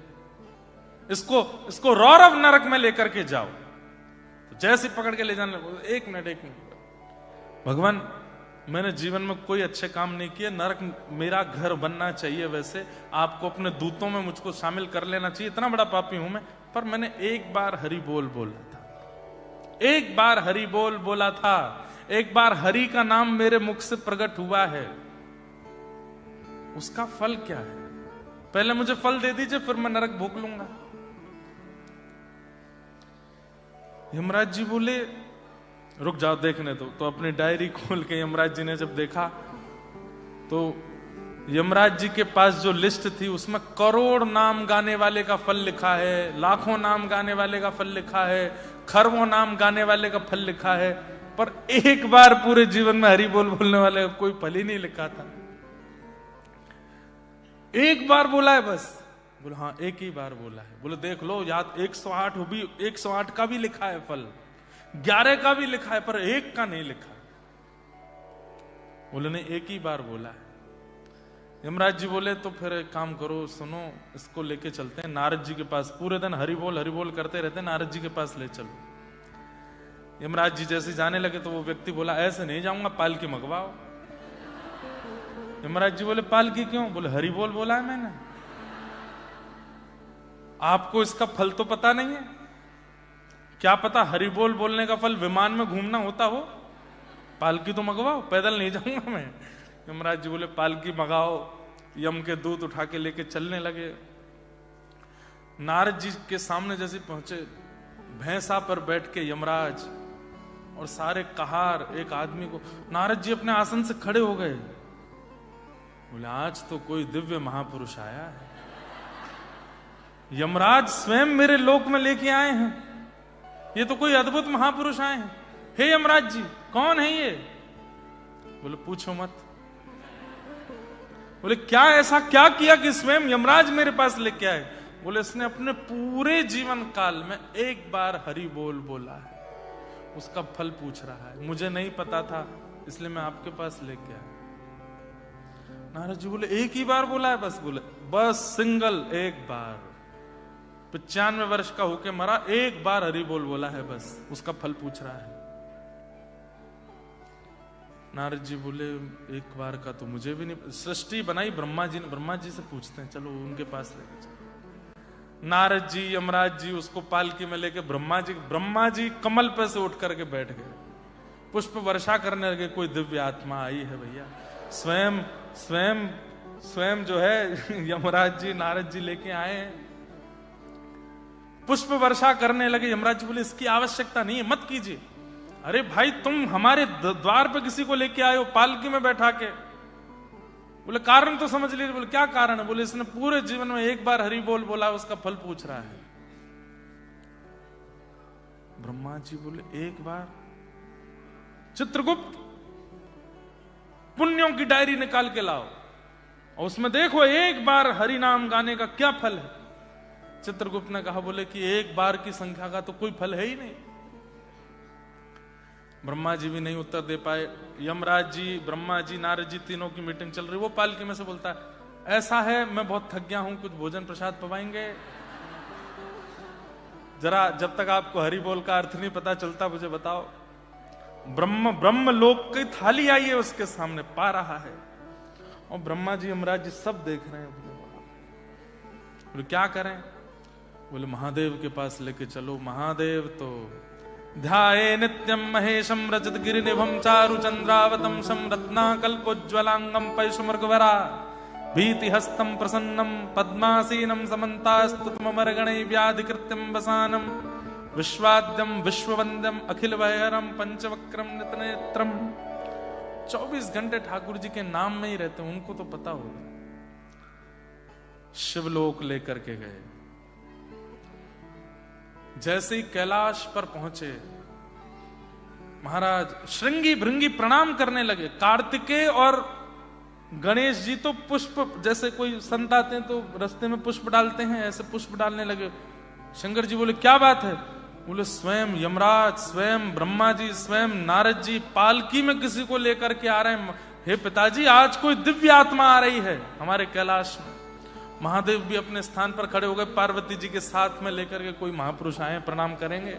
Speaker 1: इसको रौरव नरक में लेकर के जाओ। तो जैसे पकड़ के ले जाने, एक मिनट भगवान, मैंने जीवन में कोई अच्छे काम नहीं किए, नरक मेरा घर बनना चाहिए, वैसे आपको अपने दूतों में मुझको शामिल कर लेना चाहिए, इतना बड़ा पापी हूं मैं, पर मैंने एक बार हरि बोल बोला था, एक बार हरि बोल बोला था, एक बार हरि का नाम मेरे मुख से प्रकट हुआ है, उसका फल क्या है? पहले मुझे फल दे दीजिए, फिर मैं नरक भोग लूंगा। यमराज जी बोले रुक जाओ देखने दो। तो अपनी डायरी खोल के यमराज जी ने जब देखा, तो यमराज जी के पास जो लिस्ट थी उसमें करोड़ नाम गाने वाले का फल लिखा है, लाखों नाम गाने वाले का फल लिखा है, खरबों नाम गाने वाले का फल लिखा है, पर एक बार पूरे जीवन में हरि बोल बोलने वाले का कोई फल ही नहीं लिखा था। एक बार बोला है बस। बोले हाँ एक ही बार बोला है। बोले देख लो याद 108 भी, 108 का भी लिखा है फल, 11 का भी लिखा है, पर एक का नहीं लिखा। बोले नहीं एक ही बार बोला है। यमराज जी बोले तो फिर एक काम करो, सुनो, इसको लेके चलते हैं नारद जी के पास, पूरे दिन हरि बोल करते रहते हैं, नारद जी के पास ले चलो। यमराज जी जैसे जाने लगे तो वो व्यक्ति बोला ऐसे नहीं जाऊंगा, पालकी मंगवाओ। यमराज जी बोले पालकी क्यों? बोले हरि बोल बोला है मैंने। आपको इसका फल तो पता नहीं है? क्या पता हरि बोल बोलने का फल विमान में घूमना होता हो? पालकी तो मंगवाओ, पैदल नहीं जाऊंगा मैं। यमराज जी बोले पालकी मंगाओ। यम के दूत उठा के लेके चलने लगे। नारद जी के सामने जैसे पहुंचे, भैंसा पर बैठ के यमराज और सारे कहार एक आदमी को, नारद जी अपने आसन से खड़े हो गए। बोले आज तो कोई दिव्य महापुरुष आया है, यमराज स्वयं मेरे लोक में लेके आए हैं। ये तो कोई अद्भुत महापुरुष आए हैं। हे यमराज जी, कौन है ये? बोले पूछो मत। बोले क्या ऐसा क्या किया कि स्वयं यमराज मेरे पास लेके आए? बोले इसने अपने पूरे जीवन काल में एक बार हरि बोल बोला है, उसका फल पूछ रहा है। मुझे नहीं पता था इसलिए मैं आपके पास लेके आया। नारद जी बोले एक ही बार बोला है बस? बोले बस सिंगल एक बार। 95 वर्ष का होके मरा, एक बार हरि बोल बोला है बस, उसका फल पूछ रहा है। नारद जी बोले एक बार का तो मुझे भी नहीं। सृष्टि बनाई ब्रह्मा जी ने, ब्रह्मा जी से पूछते हैं, चलो उनके पास लेके चलो। नारद जी यमराज जी उसको पालकी में लेके ब्रह्मा जी कमल पे से उठ करके बैठ गए, पुष्प वर्षा करने लगे। कोई दिव्य आत्मा आई है भैया, स्वयं स्वयं स्वयं जो है यमराज जी नारद जी लेके आए हैं, पुष्प वर्षा करने लगे। यमराज जी बोले इसकी आवश्यकता नहीं है, मत कीजिए। अरे भाई तुम हमारे द्वार पे किसी को लेके आए हो पालकी में बैठा के। बोले कारण तो समझ लीजिए। बोले क्या कारण है? बोले इसने पूरे जीवन में एक बार हरि बोल बोला, उसका फल पूछ रहा है। ब्रह्मा जी बोले एक बार? चित्रगुप्त पुण्यों की डायरी निकाल के लाओ और उसमें देखो एक बार हरि नाम गाने का क्या फल है। चित्रगुप्त ने कहा, बोले कि एक बार की संख्या का तो कोई फल है ही नहीं। ब्रह्मा जी भी नहीं उत्तर दे पाए। यमराज जी, ब्रह्मा जी, नारद जी तीनों की मीटिंग चल रही। वो पालकी में से बोलता है ऐसा है मैं बहुत थक गया हूं, कुछ भोजन प्रसाद पवाएंगे जरा, जब तक आपको हरि बोल का अर्थ नहीं पता चलता मुझे बताओ। ब्रह्म लोक की थाली आई है उसके सामने, पा रहा है और ब्रह्मा जी यमराज जी सब देख रहे हैं। बोले क्या करें? बोले महादेव के पास लेके चलो। महादेव तो ध्याये नित्यम महेशम रजत गिरिनिभम चारु चंद्रावतंसम रत्नाकल्पोज्ज्वलांगम पैशुमर्गवरा भीति हस्तम प्रसन्नम पद्मासीनम समन्तास्तुतमर्गणै व्याधिकृत्यम वसानम विश्वाद्यम विश्ववंद्यम अखिल वैहरम पंचवक्रम नितनेत्रम। 24 घंटे ठाकुर जी के नाम में ही रहते हैं, उनको तो पता होगा। शिवलोक लेकर के गए। जैसे ही कैलाश पर पहुंचे महाराज श्रृंगी भृंगी प्रणाम करने लगे। कार्तिकेय और गणेश जी तो पुष्प, जैसे कोई संत आते हैं तो रास्ते में पुष्प डालते हैं, ऐसे पुष्प डालने लगे। शंकर जी बोले क्या बात है? बोले स्वयं यमराज, स्वयं ब्रह्मा जी, स्वयं नारद जी पालकी में किसी को लेकर के आ रहे हैं। हे पिताजी आज कोई दिव्य आत्मा आ रही है हमारे कैलाश में। महादेव भी अपने स्थान पर खड़े हो गए, पार्वती जी के साथ में लेकर के कोई महापुरुष आए, प्रणाम करेंगे।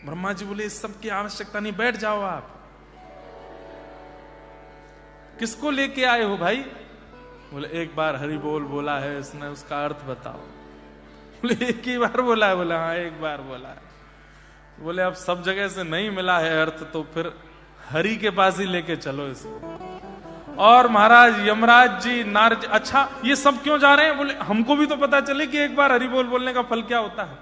Speaker 1: ब्रह्मा जी बोले इस सब की आवश्यकता नहीं, बैठ जाओ आप। किसको लेके आए हो भाई? बोले एक बार हरि बोल बोला है इसने, उसका अर्थ बताओ। बोले एक ही बार बोला है? बोले हाँ एक बार बोला है। बोले अब सब जगह से नहीं मिला है अर्थ तो फिर हरि के पास ही लेके चलो इसको। और महाराज यमराज जी, नारद जी, अच्छा ये सब क्यों जा रहे हैं? बोले हमको भी तो पता चले कि एक बार हरि बोल बोलने का फल क्या होता है।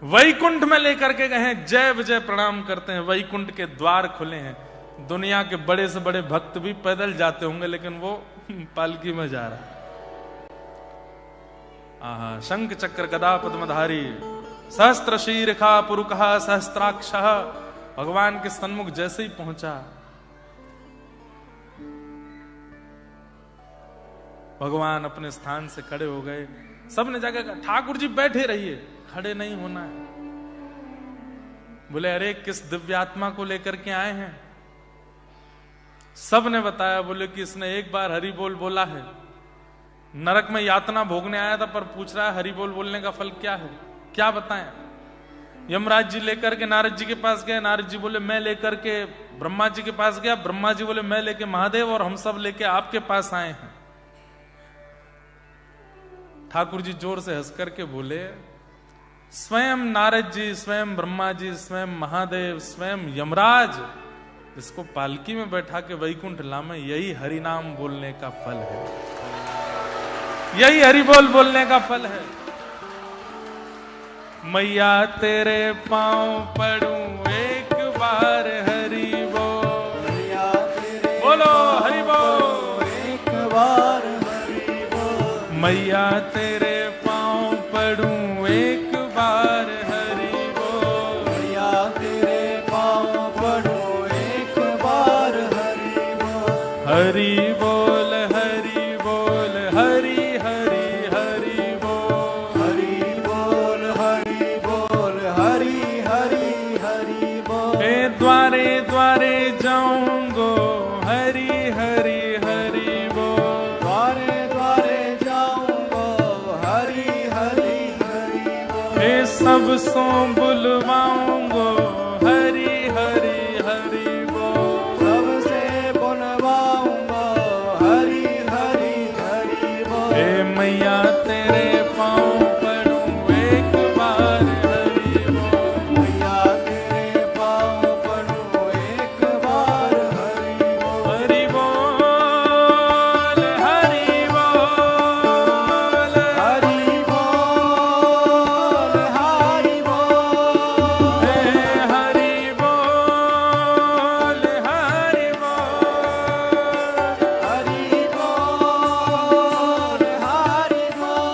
Speaker 1: वैकुंठ में लेकर के गए हैं, जय विजय प्रणाम करते हैं। वैकुंठ के द्वार खुले हैं। दुनिया के बड़े से बड़े भक्त भी पैदल जाते होंगे, लेकिन वो पालकी में जा रहा है। आहा, शंख चक्र गदा पद्मधारी सहस्त्र शीर्षा पुरुषः सहस्त्राक्षः। भगवान के सन्मुख जैसे ही पहुंचा, भगवान अपने स्थान से खड़े हो गए। सबने जाकर कहा ठाकुर जी बैठे रहिए, खड़े नहीं होना है। बोले अरे किस दिव्य आत्मा को लेकर के आए हैं? सब ने बताया। बोले कि इसने एक बार हरि बोल बोला है, नरक में यातना भोगने आया था, पर पूछ रहा है हरि बोल बोलने का फल क्या है, क्या बताएं। यमराज जी लेकर के नारद जी के पास गए। नारद जी बोले मैं लेकर के ब्रह्मा जी के पास गया। ब्रह्मा जी बोले मैं लेके महादेव, और हम सब लेके आपके पास आए हैं। ठाकुर जी जोर से हंस करके बोले स्वयं नारद जी, स्वयं ब्रह्मा जी, स्वयं महादेव, स्वयं यमराज इसको पालकी में बैठा के वैकुंठ लामे, यही हरि नाम बोलने का फल है, यही हरि बोल बोलने का फल है। मैया तेरे पांव पड़ूं एक बार हरि बोल,
Speaker 2: मैया तेरे
Speaker 1: बोलो हरि बोल
Speaker 2: एक बार हरि बोल,
Speaker 1: मैया तेरे पांव पड़ूं एक बार सब सो बुलवाऊंगो हरि हरि हरि बोल।
Speaker 2: सबसे बुलवाऊंगा हरि हरि हरि बोल।
Speaker 1: हे मैया तेरे पाँव पड़ूं एक बार हरि बोल।
Speaker 2: मैया तेरे पाँव पड़ूं एक बार हरि बोल।
Speaker 1: हरि बोल हरि बोल
Speaker 2: हरि बोल हरि बोल।
Speaker 1: हे हरि बोल हरि बोल।
Speaker 2: हरि बोल हरि बोल।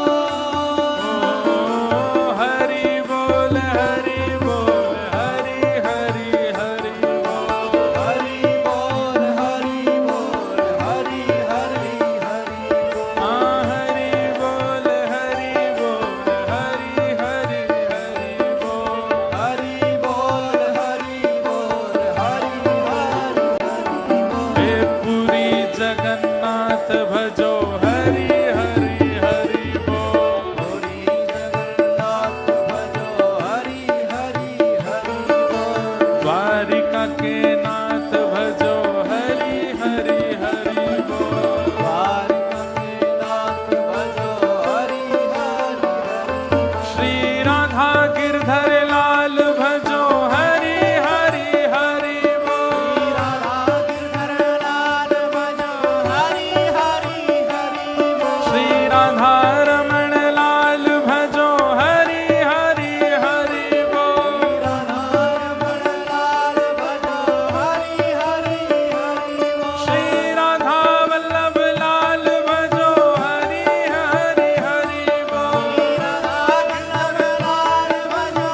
Speaker 1: हरि बोल हरि बोल हरि हरि हरि बोल।
Speaker 2: हरि बोल हरि बोल हरि हरि हरि बोल।
Speaker 1: हाँ हरि बोल हरि बोल हरि हरि हरि बोल।
Speaker 2: हरि बोल हरि बोल हरि हरि हरि बोल।
Speaker 1: हे पुरी जगन्नाथ भजो हरि हरि हरि बोल।
Speaker 2: पुरी जगन्नाथ भजो हरि हरि हरि बोल।
Speaker 1: द्वारिका के नाथ भजो हरि हरि हरि बोल।
Speaker 2: द्वारिका के नाथ भजो हरि हरि हरि बोल।
Speaker 1: श्री राधा गिरधर लाल भजो हरि हरि हरि बोल।
Speaker 2: राधा गिरधर लाल भजो हरि हरि हरि बोल।
Speaker 1: श्री राधा रमण लाल भजो हरि हरि हरि बोल।
Speaker 2: राधा रमण लाल भजो हरि हरि हरि बोल।
Speaker 1: श्री राधा वल्लभ लाल भजो हरि हरि हरि बोल।
Speaker 2: राधा वल्लभ लाल भजो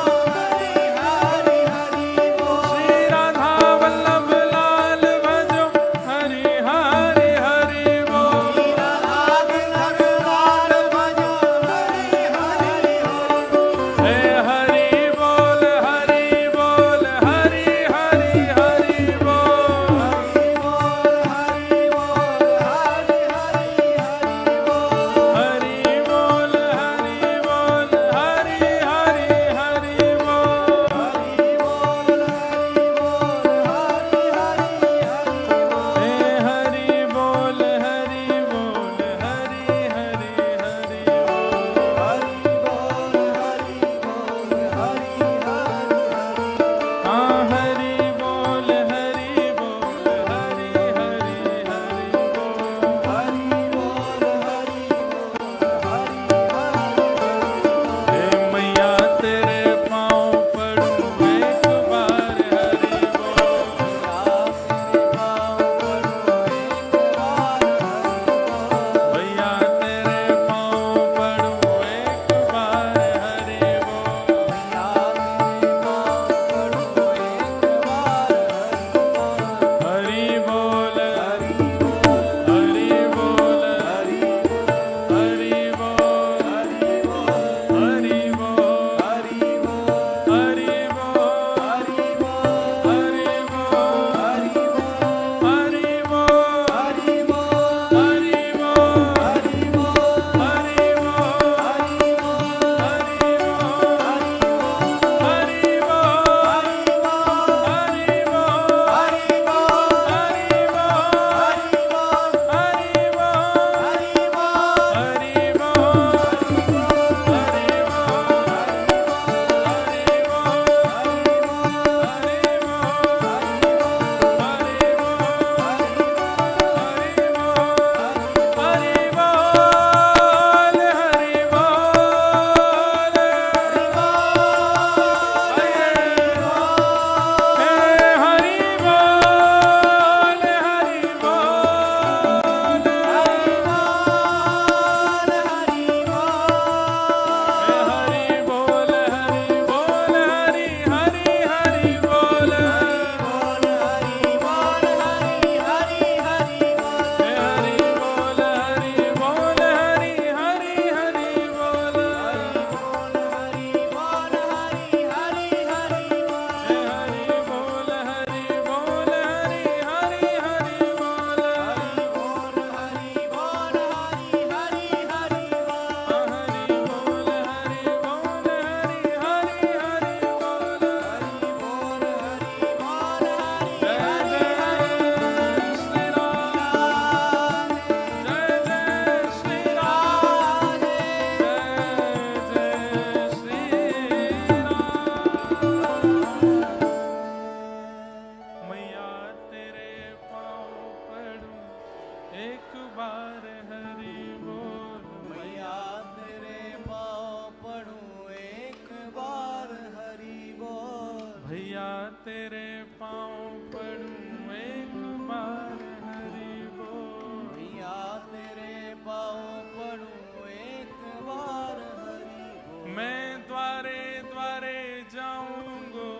Speaker 1: भैया तेरे पाँव पड़ूं एक बार हरि बोल,
Speaker 2: भैया तेरे पाँव पड़ूं एक बार हरि बोल।
Speaker 1: मैं द्वारे द्वारे जाऊंगो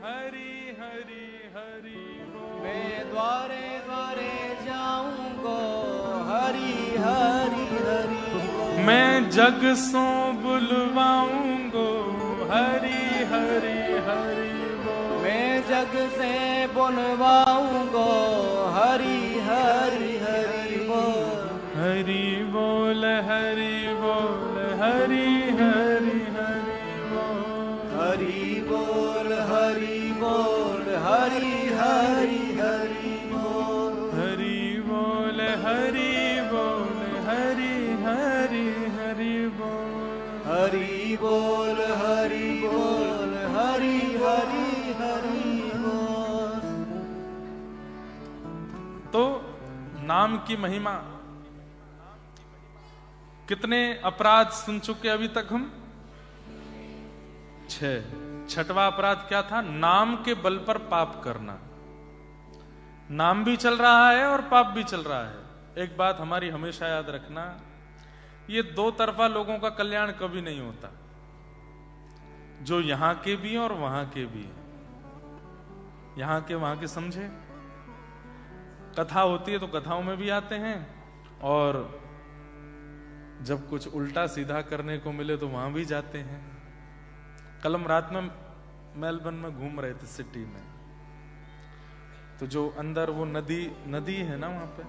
Speaker 1: हरि हरि हरि बोल,
Speaker 2: मैं द्वारे द्वारे जाऊंगो हरि हरि हरि बोल।
Speaker 1: मैं जग सो बुलवाऊंगो हरि हरि हरि बोल,
Speaker 2: मैं जग से बुलवाऊंगो हरि हरि हरि बोल।
Speaker 1: हरि बोल हरि बोल हरि हरि हरि बोल,
Speaker 2: हरि बोल हरि बोल हरि हरि हरि बोल।
Speaker 1: हरि बोल हरि बोल हरि हरि हरि बोल,
Speaker 2: हरि बोल हरि बोल हरि हरि हरि बोल।
Speaker 1: तो नाम की महिमा। कितने अपराध सुन चुके अभी तक हम? 6। छठवां अपराध क्या था? नाम के बल पर पाप करना। नाम भी चल रहा है और पाप भी चल रहा है। एक बात हमारी हमेशा याद रखना, ये दो तरफा लोगों का कल्याण कभी नहीं होता, जो यहां के भी हैं और वहां के भी हैं। यहां के वहां के समझे। कथा होती है तो कथाओं में भी आते हैं, और जब कुछ उल्टा सीधा करने को मिले तो वहां भी जाते हैं। कल हम रात में मेलबर्न में घूम रहे थे, सिटी में, तो जो अंदर वो नदी है ना, वहां पे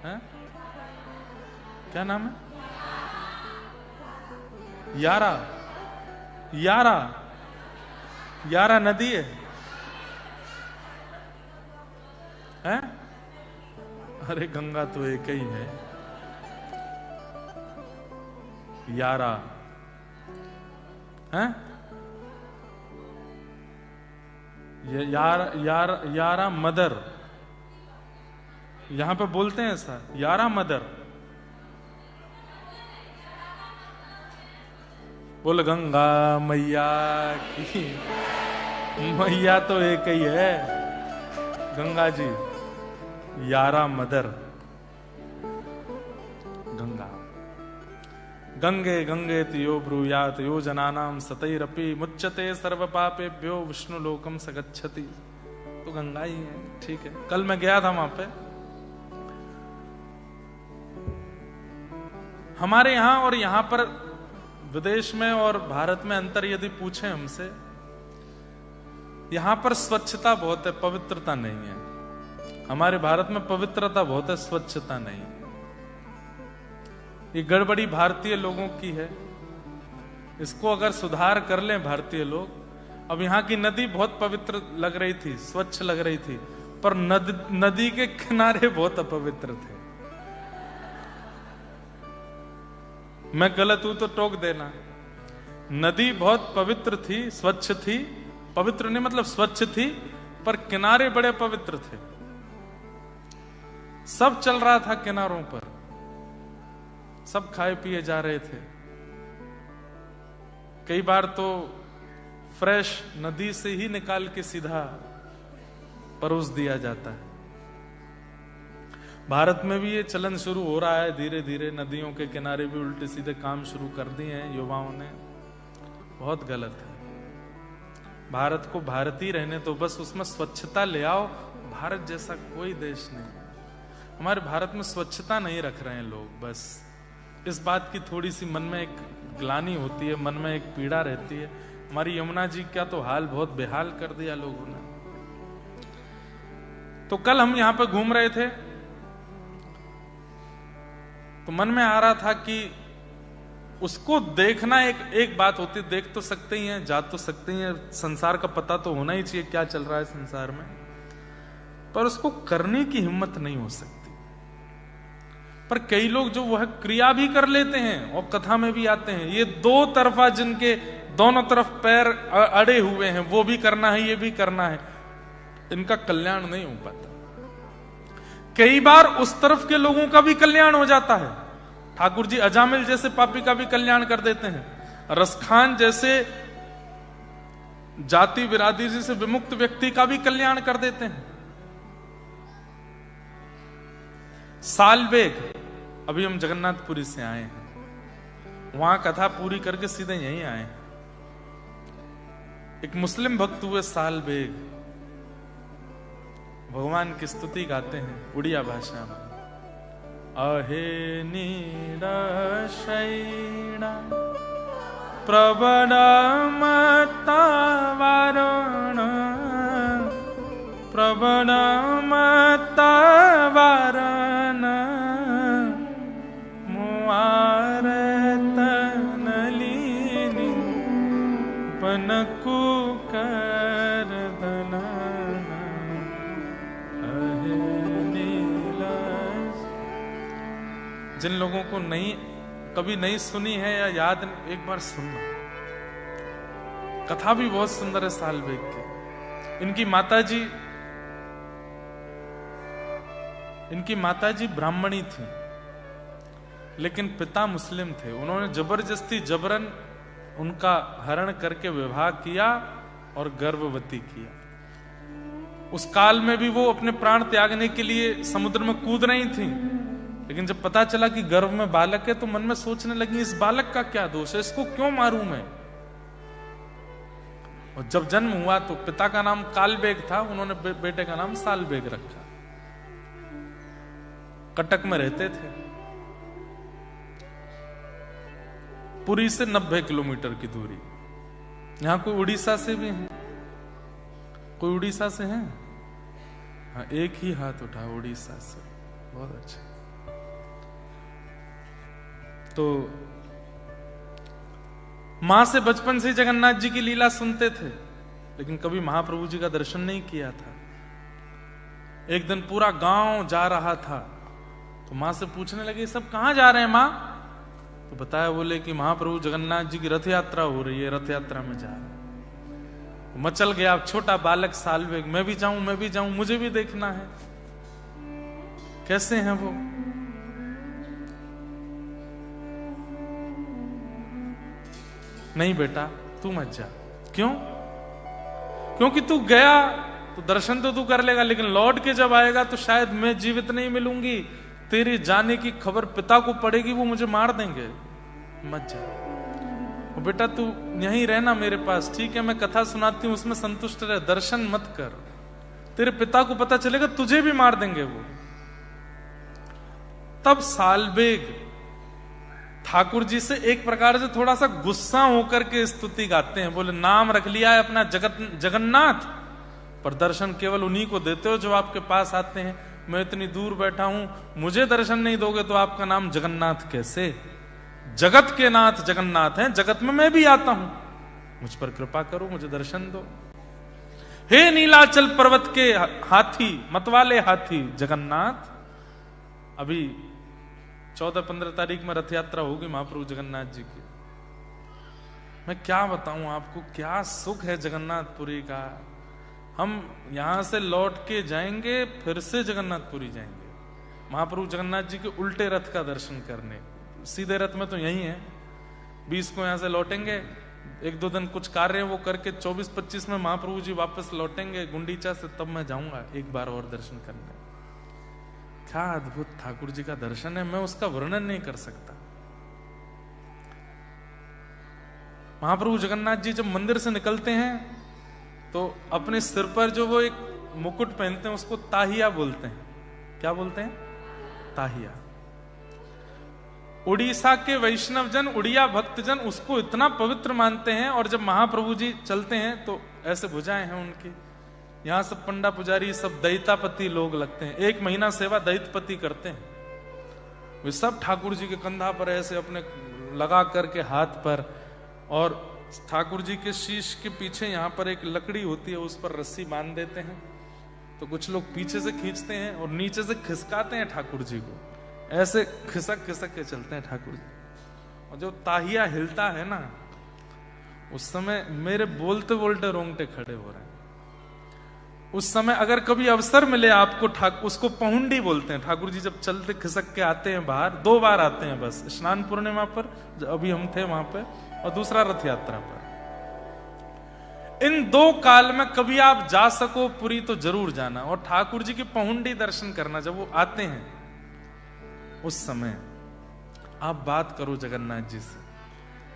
Speaker 1: है? क्या नाम है? यारा नदी है? अरे गंगा तो एक ही है। यारा है? यारा मदर, यहां पे बोलते हैं ऐसा, यारा मदर। बोल गंगा मैया की। मैया तो एक ही है, गंगा जी। यारा मदर गंगा। गंगे गंगे यो ब्रूयात यो जनानाम सतैरपि मुच्यते सर्व पापेभ्यो विष्णु लोकम सगच्छति। तो गंगा ही है, ठीक है। कल मैं गया था वहां पे। हमारे यहां और यहां पर, विदेश में और भारत में अंतर यदि पूछें हमसे, यहां पर स्वच्छता बहुत है, पवित्रता नहीं है। हमारे भारत में पवित्रता बहुत है, स्वच्छता नहीं है। ये गड़बड़ी भारतीय लोगों की है। इसको अगर सुधार कर लें भारतीय लोग। अब यहां की नदी बहुत पवित्र लग रही थी, स्वच्छ लग रही थी, पर नदी के किनारे बहुत अपवित्र थे। मैं गलत हूं तो टोक देना। नदी बहुत पवित्र थी, स्वच्छ थी। पवित्र नहीं मतलब स्वच्छ थी, पर किनारे बड़े पवित्र थे। सब चल रहा था किनारों पर, सब खाए पिए जा रहे थे। कई बार तो फ्रेश नदी से ही निकाल के सीधा परोस दिया जाता है। भारत में भी ये चलन शुरू हो रहा है धीरे धीरे। नदियों के किनारे भी उल्टे सीधे काम शुरू कर दिए हैं युवाओं ने। बहुत गलत है। भारत को भारत ही रहने तो, बस उसमें स्वच्छता ले आओ। भारत जैसा कोई देश नहीं। हमारे भारत में स्वच्छता नहीं रख रहे हैं लोग। बस इस बात की थोड़ी सी मन में एक ग्लानि होती है, मन में एक पीड़ा रहती है। हमारी यमुना जी का तो हाल बहुत बेहाल कर दिया लोगों ने। तो कल हम यहां पर घूम रहे थे, तो मन में आ रहा था कि उसको देखना एक बात होती है। देख तो सकते ही हैं, जा तो सकते ही हैं, संसार का पता तो होना ही चाहिए क्या चल रहा है संसार में, पर उसको करने की हिम्मत नहीं हो सकती। पर कई लोग जो वह क्रिया भी कर लेते हैं और कथा में भी आते हैं। ये दो तरफा, जिनके दोनों तरफ पैर अड़े हुए हैं, वो भी करना है, ये भी करना है, इनका कल्याण नहीं हो पाता। कई बार उस तरफ के लोगों का भी कल्याण हो जाता है। ठाकुर जी अजामिल जैसे पापी का भी कल्याण कर देते हैं। रसखान जैसे जाति बिरादरी से विमुक्त व्यक्ति का भी कल्याण कर देते हैं। सालबेग, अभी हम जगन्नाथपुरी से आए हैं, वहां कथा पूरी करके सीधे यहीं आए हैं। एक मुस्लिम भक्त हुए सालबेग, भगवान की स्तुति गाते हैं उड़िया भाषा में। अहे नीरशैणा प्रबलमतवारण प्रबलमतवारण मुआरतनलिनी पनको करदना अहे नीलश। जिन लोगों को कभी नहीं सुनी है या याद नहीं, एक बार सुनना। कथा भी बहुत सुंदर है सालबेग की। इनकी माताजी ब्राह्मणी थी, लेकिन पिता मुस्लिम थे। उन्होंने जबरदस्ती जबरन उनका हरण करके विवाह किया और गर्भवती किया। उस काल में भी वो अपने प्राण त्यागने के लिए समुद्र में कूद रही थी, लेकिन जब पता चला कि गर्भ में बालक है तो मन में सोचने लगी इस बालक का क्या दोष है, इसको क्यों मारूं मैं। और जब जन्म हुआ तो पिता का नाम कालबेग था, उन्होंने बेटे का नाम सालबेग रखा। कटक में रहते थे। पुरी से 90 किलोमीटर की दूरी। यहां कोई उड़ीसा से भी है? कोई उड़ीसा से है? हाँ, एक ही हाथ उठा उड़ीसा से, बहुत अच्छा। तो मां से बचपन से जगन्नाथ जी की लीला सुनते थे, लेकिन कभी महाप्रभु जी का दर्शन नहीं किया था। एक दिन पूरा गांव जा रहा था, तो मां से पूछने लगे सब कहां जा रहे हैं मां? तो बताया, बोले कि महाप्रभु जगन्नाथ जी की रथ यात्रा हो रही है, रथ यात्रा में जा रहे हैं। मचल गया छोटा बालक सालबेग, मैं भी जाऊं, मुझे भी देखना है कैसे हैं वो। नहीं बेटा तू मत जा। क्यों? क्योंकि तू गया तो दर्शन तो तू कर लेगा, लेकिन लौट के जब आएगा तो शायद मैं जीवित नहीं मिलूंगी। तेरे जाने की खबर पिता को पड़ेगी, वो मुझे मार देंगे। मत जा बेटा, तू यहीं रहना मेरे पास, ठीक है? मैं कथा सुनाती हूं, उसमें संतुष्ट रह, दर्शन मत कर। तेरे पिता को पता चलेगा तुझे भी मार देंगे वो। तब सालबेग ठाकुर जी से एक प्रकार से थोड़ा सा गुस्सा होकर के स्तुति गाते हैं। बोले नाम रख लिया है अपना जगन्नाथ, पर दर्शन केवल उन्हीं को देते हो जो आपके पास आते हैं। मैं इतनी दूर बैठा हूं, मुझे दर्शन नहीं दोगे तो आपका नाम जगन्नाथ कैसे? जगत के नाथ जगन्नाथ हैं, जगत में मैं भी आता हूं, मुझ पर कृपा करो, मुझे दर्शन दो। हे नीलाचल पर्वत के हाथी, मतवाले हाथी जगन्नाथ। अभी 14-15 तारीख में रथ यात्रा होगी महाप्रभु जगन्नाथ जी की। मैं क्या बताऊं आपको, क्या सुख है जगन्नाथपुरी का। हम यहां से लौट के जाएंगे, फिर से जगन्नाथपुरी जाएंगे महाप्रभु जगन्नाथ जी के उल्टे रथ का दर्शन करने। सीधे रथ में तो यही है, 20 को यहां से लौटेंगे, 1-2 दिन कुछ कार्य वो करके 24-25 में महाप्रभु जी वापस लौटेंगे गुंडीचा से, तब मैं जाऊंगा एक बार और दर्शन करने। क्या अद्भुत ठाकुर जी का दर्शन है, मैं उसका वर्णन नहीं कर सकता। महाप्रभु जगन्नाथ जी जब मंदिर से निकलते हैं तो अपने सिर पर जो वो एक मुकुट पहनते हैं उसको ताहिया बोलते हैं। क्या बोलते हैं? ताहिया। उड़ीसा के वैष्णव जन, उड़िया भक्तजन उसको इतना पवित्र मानते हैं, और जब महाप्रभु जी चलते हैं तो ऐसे भुजाएं हैं उनकी। यहां सब पंडा पुजारी सब दैतापति लोग लगते हैं, 1 महीना सेवा दैतपति करते हैं। वे सब ठाकुर जी के कंधा पर ऐसे अपने लगा करके हाथ पर, और ठाकुर जी के शीश के पीछे यहाँ पर एक लकड़ी होती है, उस पर रस्सी बांध देते हैं। तो कुछ लोग पीछे से खींचते हैं और नीचे से खिसकाते हैं ठाकुर जी को, ऐसे खिसक खिसक के चलते हैं ठाकुर जी। और जो ताहिया हिलता है ना, उस समय मेरे बोलते बोलते रोंगटे खड़े हो रहे हैं। उस समय अगर कभी अवसर मिले आपको, उसको पहुंडी बोलते हैं। ठाकुर जी जब चलते खिसक के आते हैं बाहर, 2 बार आते हैं बस, स्नान पूर्णिमा पर अभी हम थे वहां पे, और दूसरा रथ यात्रा पर। इन 2 काल में कभी आप जा सको पुरी तो जरूर जाना, और ठाकुर जी की पहुंडी दर्शन करना। जब वो आते हैं उस समय आप बात करो जगन्नाथ जी से,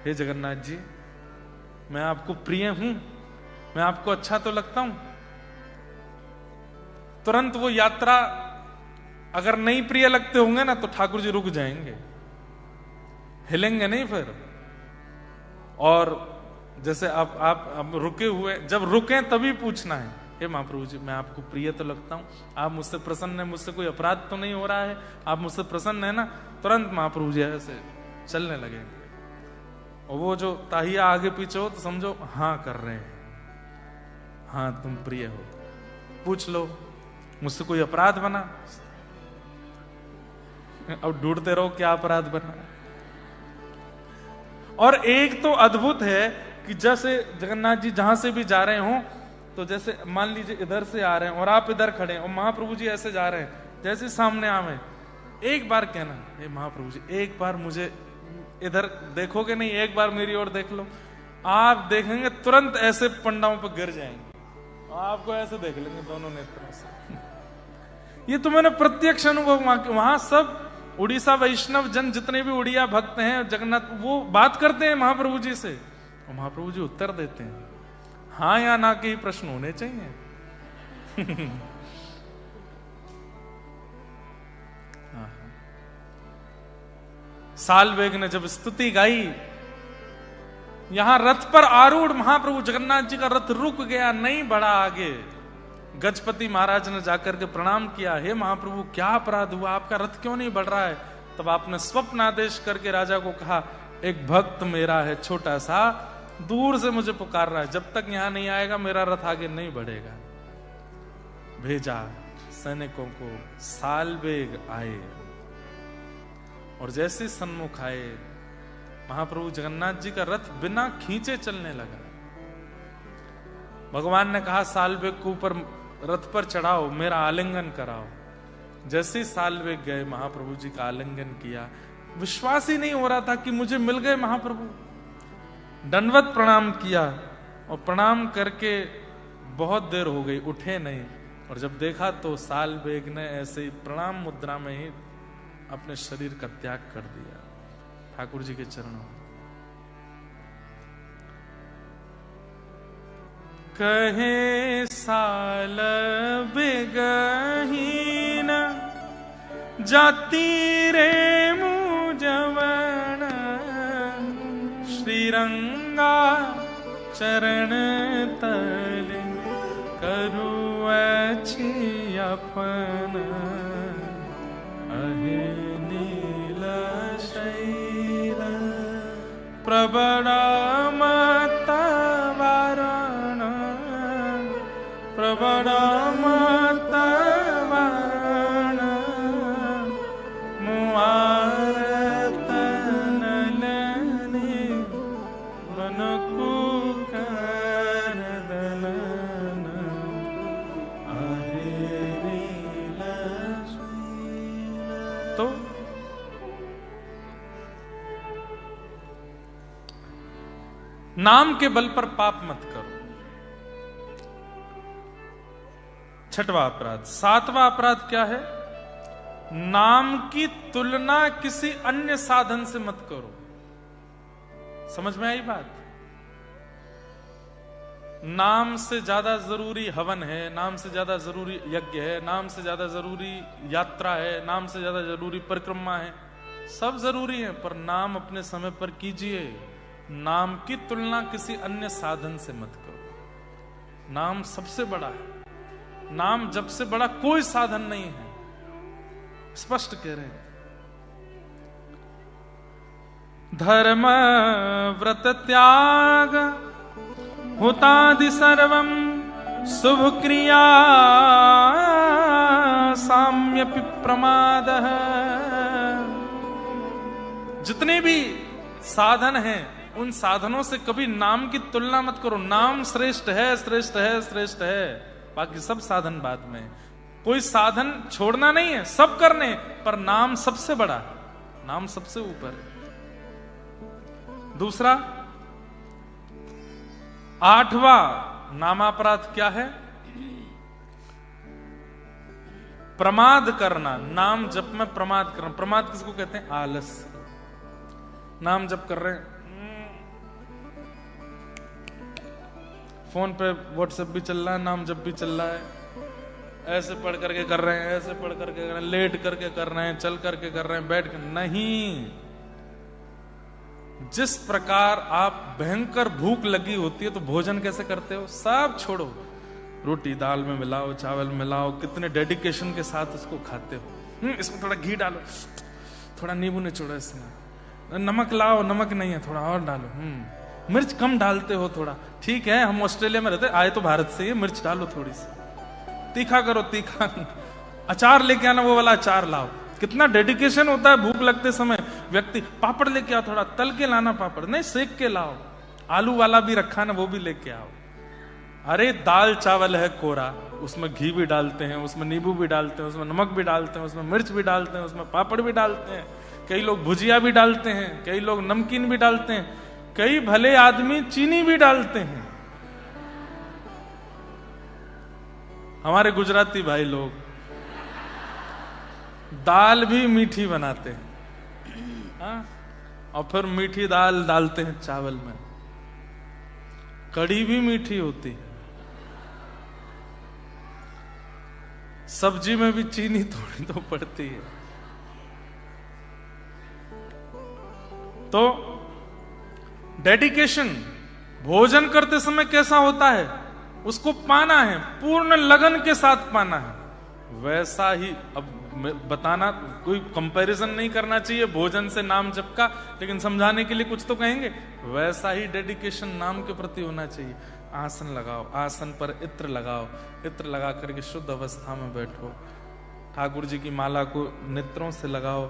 Speaker 1: हे जगन्नाथ जी, मैं आपको प्रिय हूं, मैं आपको अच्छा तो लगता हूं। तुरंत वो यात्रा अगर नहीं प्रिय लगते होंगे ना तो ठाकुर जी रुक जाएंगे, हिलेंगे नहीं फिर। और जैसे आप रुके हुए, जब रुके तभी पूछना है, हे महाप्रभु जी, मैं आपको प्रिय तो लगता हूं, आप मुझसे प्रसन्न है, मुझसे कोई अपराध तो नहीं हो रहा है, आप मुझसे प्रसन्न है ना। तुरंत महाप्रभु जी ऐसे चलने लगेंगे, और वो जो ताहिया आगे पीछे हो तो समझो हाँ कर रहे हैं, हाँ तुम प्रिय हो, पूछ लो मुझसे कोई अपराध बना। अब ढूंढते रहो क्या अपराध बना। और एक तो अद्भुत है कि जैसे जगन्नाथ जी जहां से भी जा रहे हो, तो जैसे मान लीजिए इधर से आ रहे हैं और आप इधर खड़े हैं और महाप्रभु जी ऐसे जा रहे हैं, जैसे सामने आवे एक बार कहना, हे महाप्रभु जी एक बार मुझे इधर देखोगे नहीं, एक बार मेरी ओर देख लो। आप देखेंगे तुरंत ऐसे पंडाओं पर गिर जाएंगे, आपको ऐसे देख लेंगे दोनों नेत्रों से। ये तो मैंने प्रत्यक्ष अनुभव, वहां सब उड़ीसा वैष्णव जन जितने भी उड़िया भक्त हैं जगन्नाथ, वो बात करते हैं महाप्रभु जी से, और महाप्रभु जी उत्तर देते हैं, हाँ या ना के ही प्रश्न होने चाहिए। सालवेग ने जब स्तुति गाई, यहां रथ पर आरूढ़ महाप्रभु जगन्नाथ जी का रथ रुक गया, नहीं बढ़ा आगे। गजपति महाराज ने जाकर के प्रणाम किया, हे महाप्रभु क्या अपराध हुआ, आपका रथ क्यों नहीं बढ़ रहा है। तब आपने स्वप्न आदेश करके राजा को कहा, एक भक्त मेरा है छोटा सा, दूर से मुझे पुकार रहा है, जब तक यहां नहीं आएगा मेरा रथ आगे नहीं बढ़ेगा। भेजा सैनिकों को, सालवेग आए, और जैसे सन्मुख आए महाप्रभु जगन्नाथ जी का रथ बिना खींचे चलने लगा। भगवान ने कहा सालवेग को ऊपर रथ पर चढ़ाओ, मेरा आलिंगन कराओ। जैसे सालवेग गए महाप्रभु जी का आलिंगन किया, विश्वास ही नहीं हो रहा था कि मुझे मिल गए महाप्रभु। दंडवत प्रणाम किया, और प्रणाम करके बहुत देर हो गई, उठे नहीं, और जब देखा तो सालवेग ने ऐसे ही प्रणाम मुद्रा में ही अपने शरीर का त्याग कर दिया ठाकुर जी के चरणों में। कहे सालवेग हीन जाति रे मुझवन, श्रीरंगा चरण तले करुअछि अपन, अहे नील शैल प्रबला मत वारण, प्रबला मत वारण, मुआरत नलने मन कुकर दलन, अहे नील शैल। तो नाम के बल पर पाप मत करो, छठवां अपराध। सातवां अपराध क्या है? नाम की तुलना किसी अन्य साधन से मत करो। समझ में आई बात? नाम से ज्यादा जरूरी हवन है, नाम से ज्यादा जरूरी यज्ञ है, नाम से ज्यादा जरूरी यात्रा है, नाम से ज्यादा जरूरी परिक्रमा है, सब जरूरी है, पर नाम अपने समय पर कीजिए। नाम की तुलना किसी अन्य साधन से मत करो। नाम सबसे बड़ा है, नाम जब से बड़ा कोई साधन नहीं है, स्पष्ट कह रहे हैं। धर्म व्रत त्याग हुतादि सर्वम शुभ क्रिया साम्यपि प्रमादः। जितने भी साधन हैं उन साधनों से कभी नाम की तुलना मत करो। नाम श्रेष्ठ है, श्रेष्ठ है, श्रेष्ठ है, बाकी सब साधन बाद में। कोई साधन छोड़ना नहीं है, सब करने, पर नाम सबसे बड़ा है, नाम सबसे ऊपर है। दूसरा, आठवां नामापराध क्या है? प्रमाद करना, नाम जप में प्रमाद करना। प्रमाद किसको कहते हैं? आलस। नाम जप कर रहे हैं, फोन पे व्हाट्सएप भी चल रहा है, नाम जप भी चल रहा है, ऐसे पढ़ करके कर रहे हैं, ऐसे पढ़ करके कर रहे हैं, लेट करके कर रहे हैं, चल करके कर रहे हैं, बैठ कर नहीं। जिस प्रकार आप भयंकर भूख लगी होती है तो भोजन कैसे करते हो? सब छोड़ो, रोटी दाल में मिलाओ, चावल में मिलाओ, कितने डेडिकेशन के साथ उसको खाते हो। इसमें थोड़ा घी डालो, थोड़ा नींबू निचोड़ो, इसमें नमक लाओ, नमक नहीं है थोड़ा और डालो, मिर्च कम डालते हो थोड़ा, ठीक है हम ऑस्ट्रेलिया में रहते, आए तो भारत से ही, मिर्च डालो थोड़ी सी, तीखा करो तीखा, अचार लेके आना, वो वाला अचार लाओ। कितना डेडिकेशन होता है भूख लगते समय। व्यक्ति पापड़ लेके आओ, थोड़ा तल के लाना पापड़, नहीं सेक के लाओ, आलू वाला भी रखा ना वो भी लेके आओ। अरे दाल चावल है कोरा, उसमें घी भी डालते हैं, उसमें नींबू भी डालते हैं, उसमें नमक भी डालते हैं, उसमें मिर्च भी डालते हैं, उसमें पापड़ भी डालते हैं, कई लोग भुजिया भी डालते हैं, कई लोग नमकीन भी डालते हैं, कई भले आदमी चीनी भी डालते हैं। हमारे गुजराती भाई लोग दाल भी मीठी बनाते हैं, हाँ? और फिर मीठी दाल डालते हैं चावल में। कड़ी भी मीठी होती है, सब्जी में भी चीनी थोड़ी तो पड़ती है। तो डेडिकेशन भोजन करते समय कैसा होता है, उसको पाना है, पूर्ण लगन के साथ पाना है। वैसा ही, अब बताना, कोई कंपैरिजन नहीं करना चाहिए भोजन से नाम जप का, लेकिन समझाने के लिए कुछ तो कहेंगे। वैसा ही डेडिकेशन नाम के प्रति होना चाहिए। आसन लगाओ, आसन पर इत्र लगाओ, इत्र लगा करके शुद्ध अवस्था में बैठो, ठाकुर जी की माला को नेत्रों से लगाओ,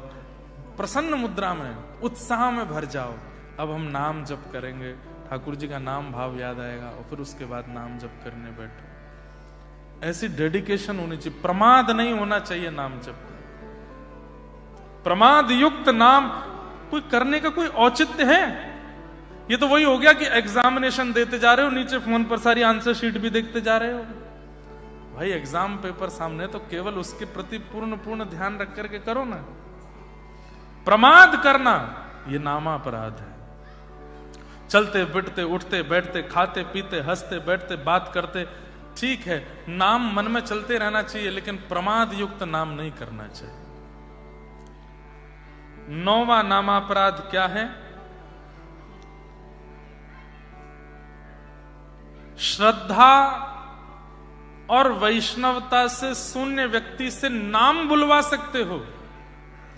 Speaker 1: प्रसन्न मुद्रा में उत्साह में भर जाओ। अब हम नाम जप करेंगे, ठाकुर जी का नाम भाव याद आएगा और फिर उसके बाद नाम जप करने बैठो। ऐसी डेडिकेशन होनी चाहिए, प्रमाद नहीं होना चाहिए नाम जप। प्रमाद युक्त नाम कोई करने का कोई औचित्य है? ये तो वही हो गया कि एग्जामिनेशन देते जा रहे हो, नीचे फोन पर सारी आंसर शीट भी देखते जा रहे हो। भाई एग्जाम पेपर सामने, तो केवल उसके प्रति पूर्ण ध्यान रख करके करो ना। प्रमाद करना ये नामापराध है। चलते फिरते उठते बैठते खाते पीते हंसते बैठते बात करते, ठीक है नाम मन में चलते रहना चाहिए, लेकिन प्रमाद युक्त नाम नहीं करना चाहिए। 9वां नामापराध क्या है? श्रद्धा और वैष्णवता से शून्य व्यक्ति से नाम बुलवा सकते हो।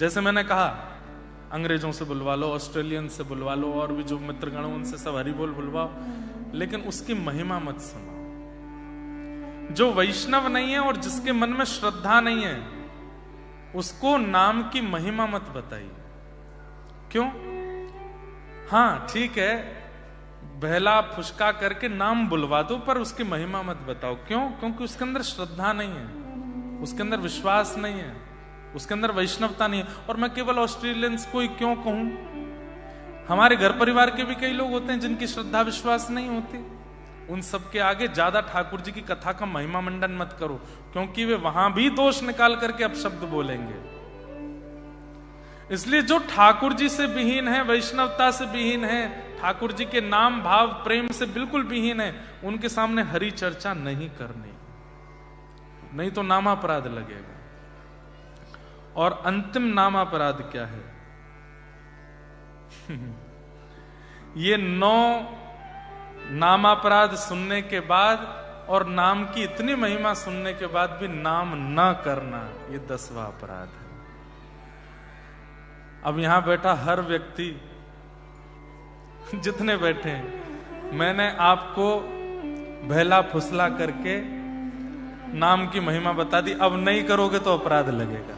Speaker 1: जैसे मैंने कहा, अंग्रेजों से बुलवा लो, ऑस्ट्रेलियन से बुलवा लो, और भी जो मित्रगण उनसे सब हरि बोल बुलवाओ, लेकिन उसकी महिमा मत सुनो। जो वैष्णव नहीं है और जिसके मन में श्रद्धा नहीं है, उसको नाम की महिमा मत बताइए। क्यों? हाँ ठीक है, बहला फुसका करके नाम बुलवा दो, पर उसकी महिमा मत बताओ। क्यों? क्योंकि उसके अंदर श्रद्धा नहीं है, उसके अंदर विश्वास नहीं है, उसके अंदर वैष्णवता नहीं है। और मैं केवल ऑस्ट्रेलियंस को ही क्यों कहूं, हमारे घर परिवार के भी कई लोग होते हैं जिनकी श्रद्धा विश्वास नहीं होती। उन सबके आगे ज्यादा ठाकुर जी की कथा का महिमा मंडन मत करो, क्योंकि वे वहां भी दोष निकाल करके अपशब्द बोलेंगे। इसलिए जो ठाकुर जी से विहीन है, वैष्णवता से विहीन है, ठाकुर जी के नाम भाव प्रेम से बिल्कुल विहीन है, उनके सामने हरि चर्चा नहीं करनी, नहीं तो नामापराध लगेगा। और अंतिम नामापराध क्या है? ये 9 नामापराध सुनने के बाद और नाम की इतनी महिमा सुनने के बाद भी नाम न करना, ये 10वां अपराध है। अब यहां बैठा हर व्यक्ति, जितने बैठे हैं, मैंने आपको बहला फुसला करके नाम की महिमा बता दी। अब नहीं करोगे तो अपराध लगेगा।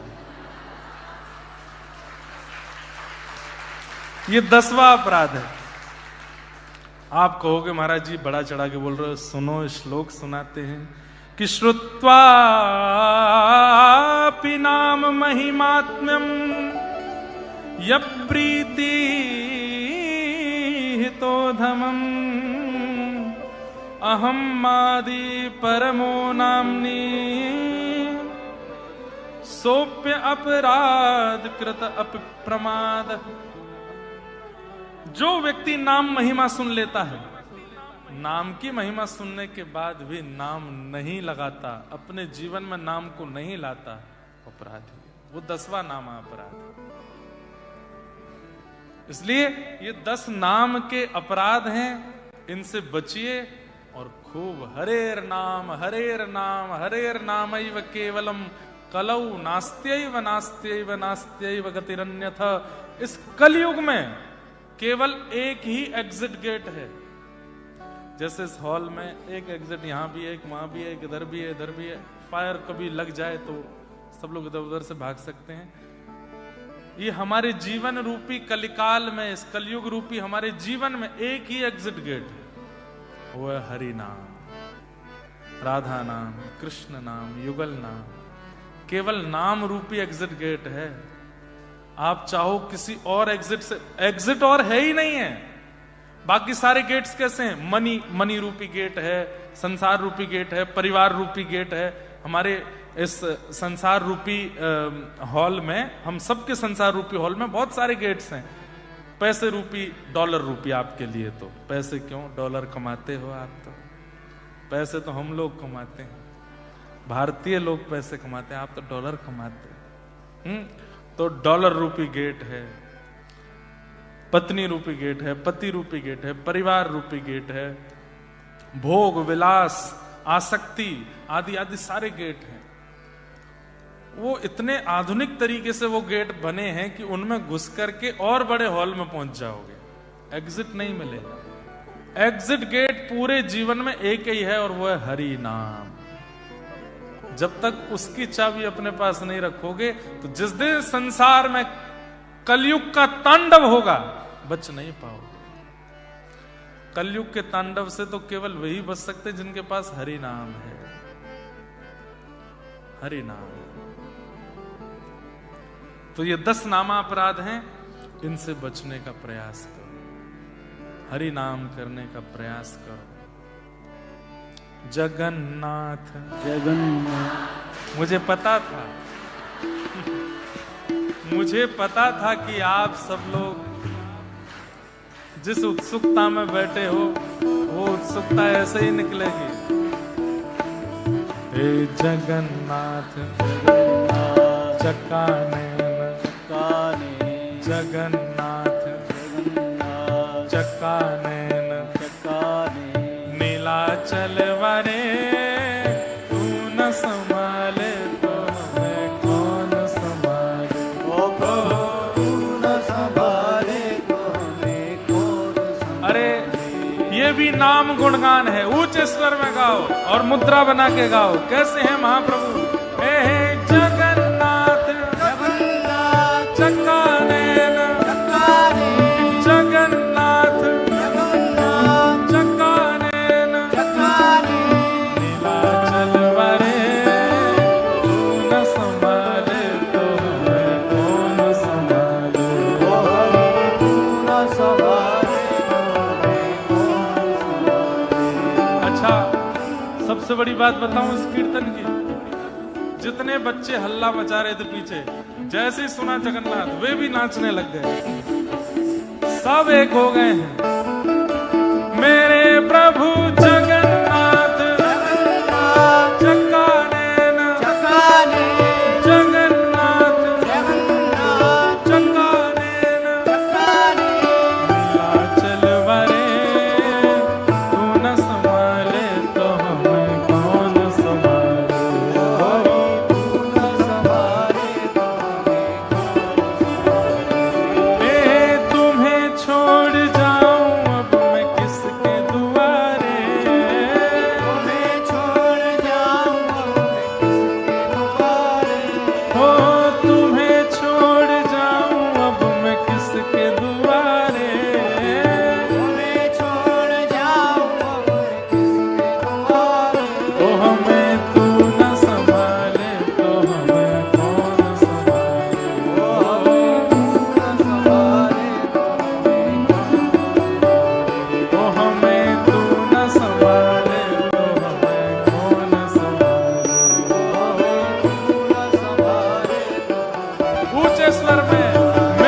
Speaker 1: ये 10वां अपराध है। आप कहोगे महाराज जी बड़ा चढ़ा के बोल रहे हो, सुनो श्लोक सुनाते हैं कि श्रुत्वा पि नाम महिमात्म्यम यप्रीति हितोधमम अहम आदि परमो नाम्नी सोप्य अपराध कृत अप्रमाद। जो व्यक्ति नाम महिमा सुन लेता है, नाम की महिमा सुनने के बाद भी नाम नहीं लगाता, अपने जीवन में नाम को नहीं लाता, अपराधी। वो 10वां नाम अपराध। इसलिए ये 10 नाम के अपराध हैं, इनसे बचिए और खूब हरेर नाम हरेर नाम हरेर नामैव केवलम कलौ नास्त्यैव नास्त्यैव नास्त्यैव गतिरन्यथ। इस कलयुग में केवल एक ही एग्जिट गेट है। जैसे इस हॉल में एक एग्जिट यहां भी है, एक वहां भी है, एक इधर भी है, इधर भी है। फायर कभी लग जाए तो सब लोग इधर उधर से भाग सकते हैं। ये हमारे जीवन रूपी कलिकाल में, इस कलयुग रूपी हमारे जीवन में एक ही एग्जिट गेट है, वो है हरि नाम, राधा नाम, कृष्ण नाम, युगल नाम। केवल नाम रूपी एग्जिट गेट है। आप चाहो किसी और एग्जिट से, एग्जिट और है ही नहीं है। बाकी सारे गेट्स कैसे हैं? मनी रूपी गेट है, संसार रूपी गेट है, परिवार रूपी गेट है। हमारे इस संसार रूपी हॉल में, हम सबके संसार रूपी हॉल में बहुत सारे गेट्स हैं। पैसे रूपी, डॉलर रूपी आपके लिए तो पैसे क्यों, डॉलर कमाते हो आप तो। पैसे तो हम लोग कमाते हैं, भारतीय लोग पैसे कमाते हैं, आप तो डॉलर कमाते हैं। तो डॉलर रूपी गेट है, पत्नी रूपी गेट है, पति रूपी गेट है, परिवार रूपी गेट है, भोग विलास आसक्ति आदि आदि सारे गेट हैं। वो इतने आधुनिक तरीके से वो गेट बने हैं कि उनमें घुस करके और बड़े हॉल में पहुंच जाओगे, एग्जिट नहीं मिलेगा। एग्जिट गेट पूरे जीवन में एक ही है और वो है हरि नाम। जब तक उसकी चाबी अपने पास नहीं रखोगे तो जिस दिन संसार में कलयुग का तांडव होगा, बच नहीं पाओगे। कलयुग के तांडव से तो केवल वही बच सकते जिनके पास हरि नाम है। हरि नाम। तो ये 10 नामा अपराध हैं, इनसे बचने का प्रयास करो, हरि नाम करने का प्रयास करो। जगन्नाथ जगन्नाथ। मुझे पता था मुझे पता था कि आप सब लोग जिस उत्सुकता में बैठे हो, वो उत्सुकता ऐसे ही निकलेगी। हे जगन्नाथ चकाने जगन्नाथ चकाने नीलाचल वरे तू न संभाले तो मैं कौन संभाले।
Speaker 2: तू न संभाले तो मैं कौन संभाले।
Speaker 1: अरे ये भी नाम गुणगान है, ऊंचे स्वर में गाओ और मुद्रा बना के गाओ। कैसे हैं महाप्रभु? हे जगन्नाथ जगन्नाथ चकाने जगन्नाथ जगन्नाथ चकाने चकाने नीलाचल वरे तू न संभाले तो मैं कौन संभाले।
Speaker 2: तू न संभाले तो मैं कौन संभाले।
Speaker 1: अच्छा, सबसे बड़ी बात बताऊं इस कीर्तन की, जितने बच्चे हल्ला मचा रहे थे पीछे, जैसे ही सुना जगन्नाथ वे भी नाचने लग गए, सब एक हो गए हैं। मेरे प्रभु जगन्नाथ चकाने
Speaker 2: चकाने
Speaker 1: जगन्नाथ
Speaker 2: जगन्नाथ
Speaker 1: चकाने
Speaker 2: चकाने
Speaker 1: नीलाचल वरे तू न संभाले तो हमें कौन संभाले।
Speaker 2: तू न संभाले तो मैं कौन संभाले।
Speaker 1: तुम्हें छोड़ जाऊं अब मैं किसके दुआरे। ऊंचे स्वर में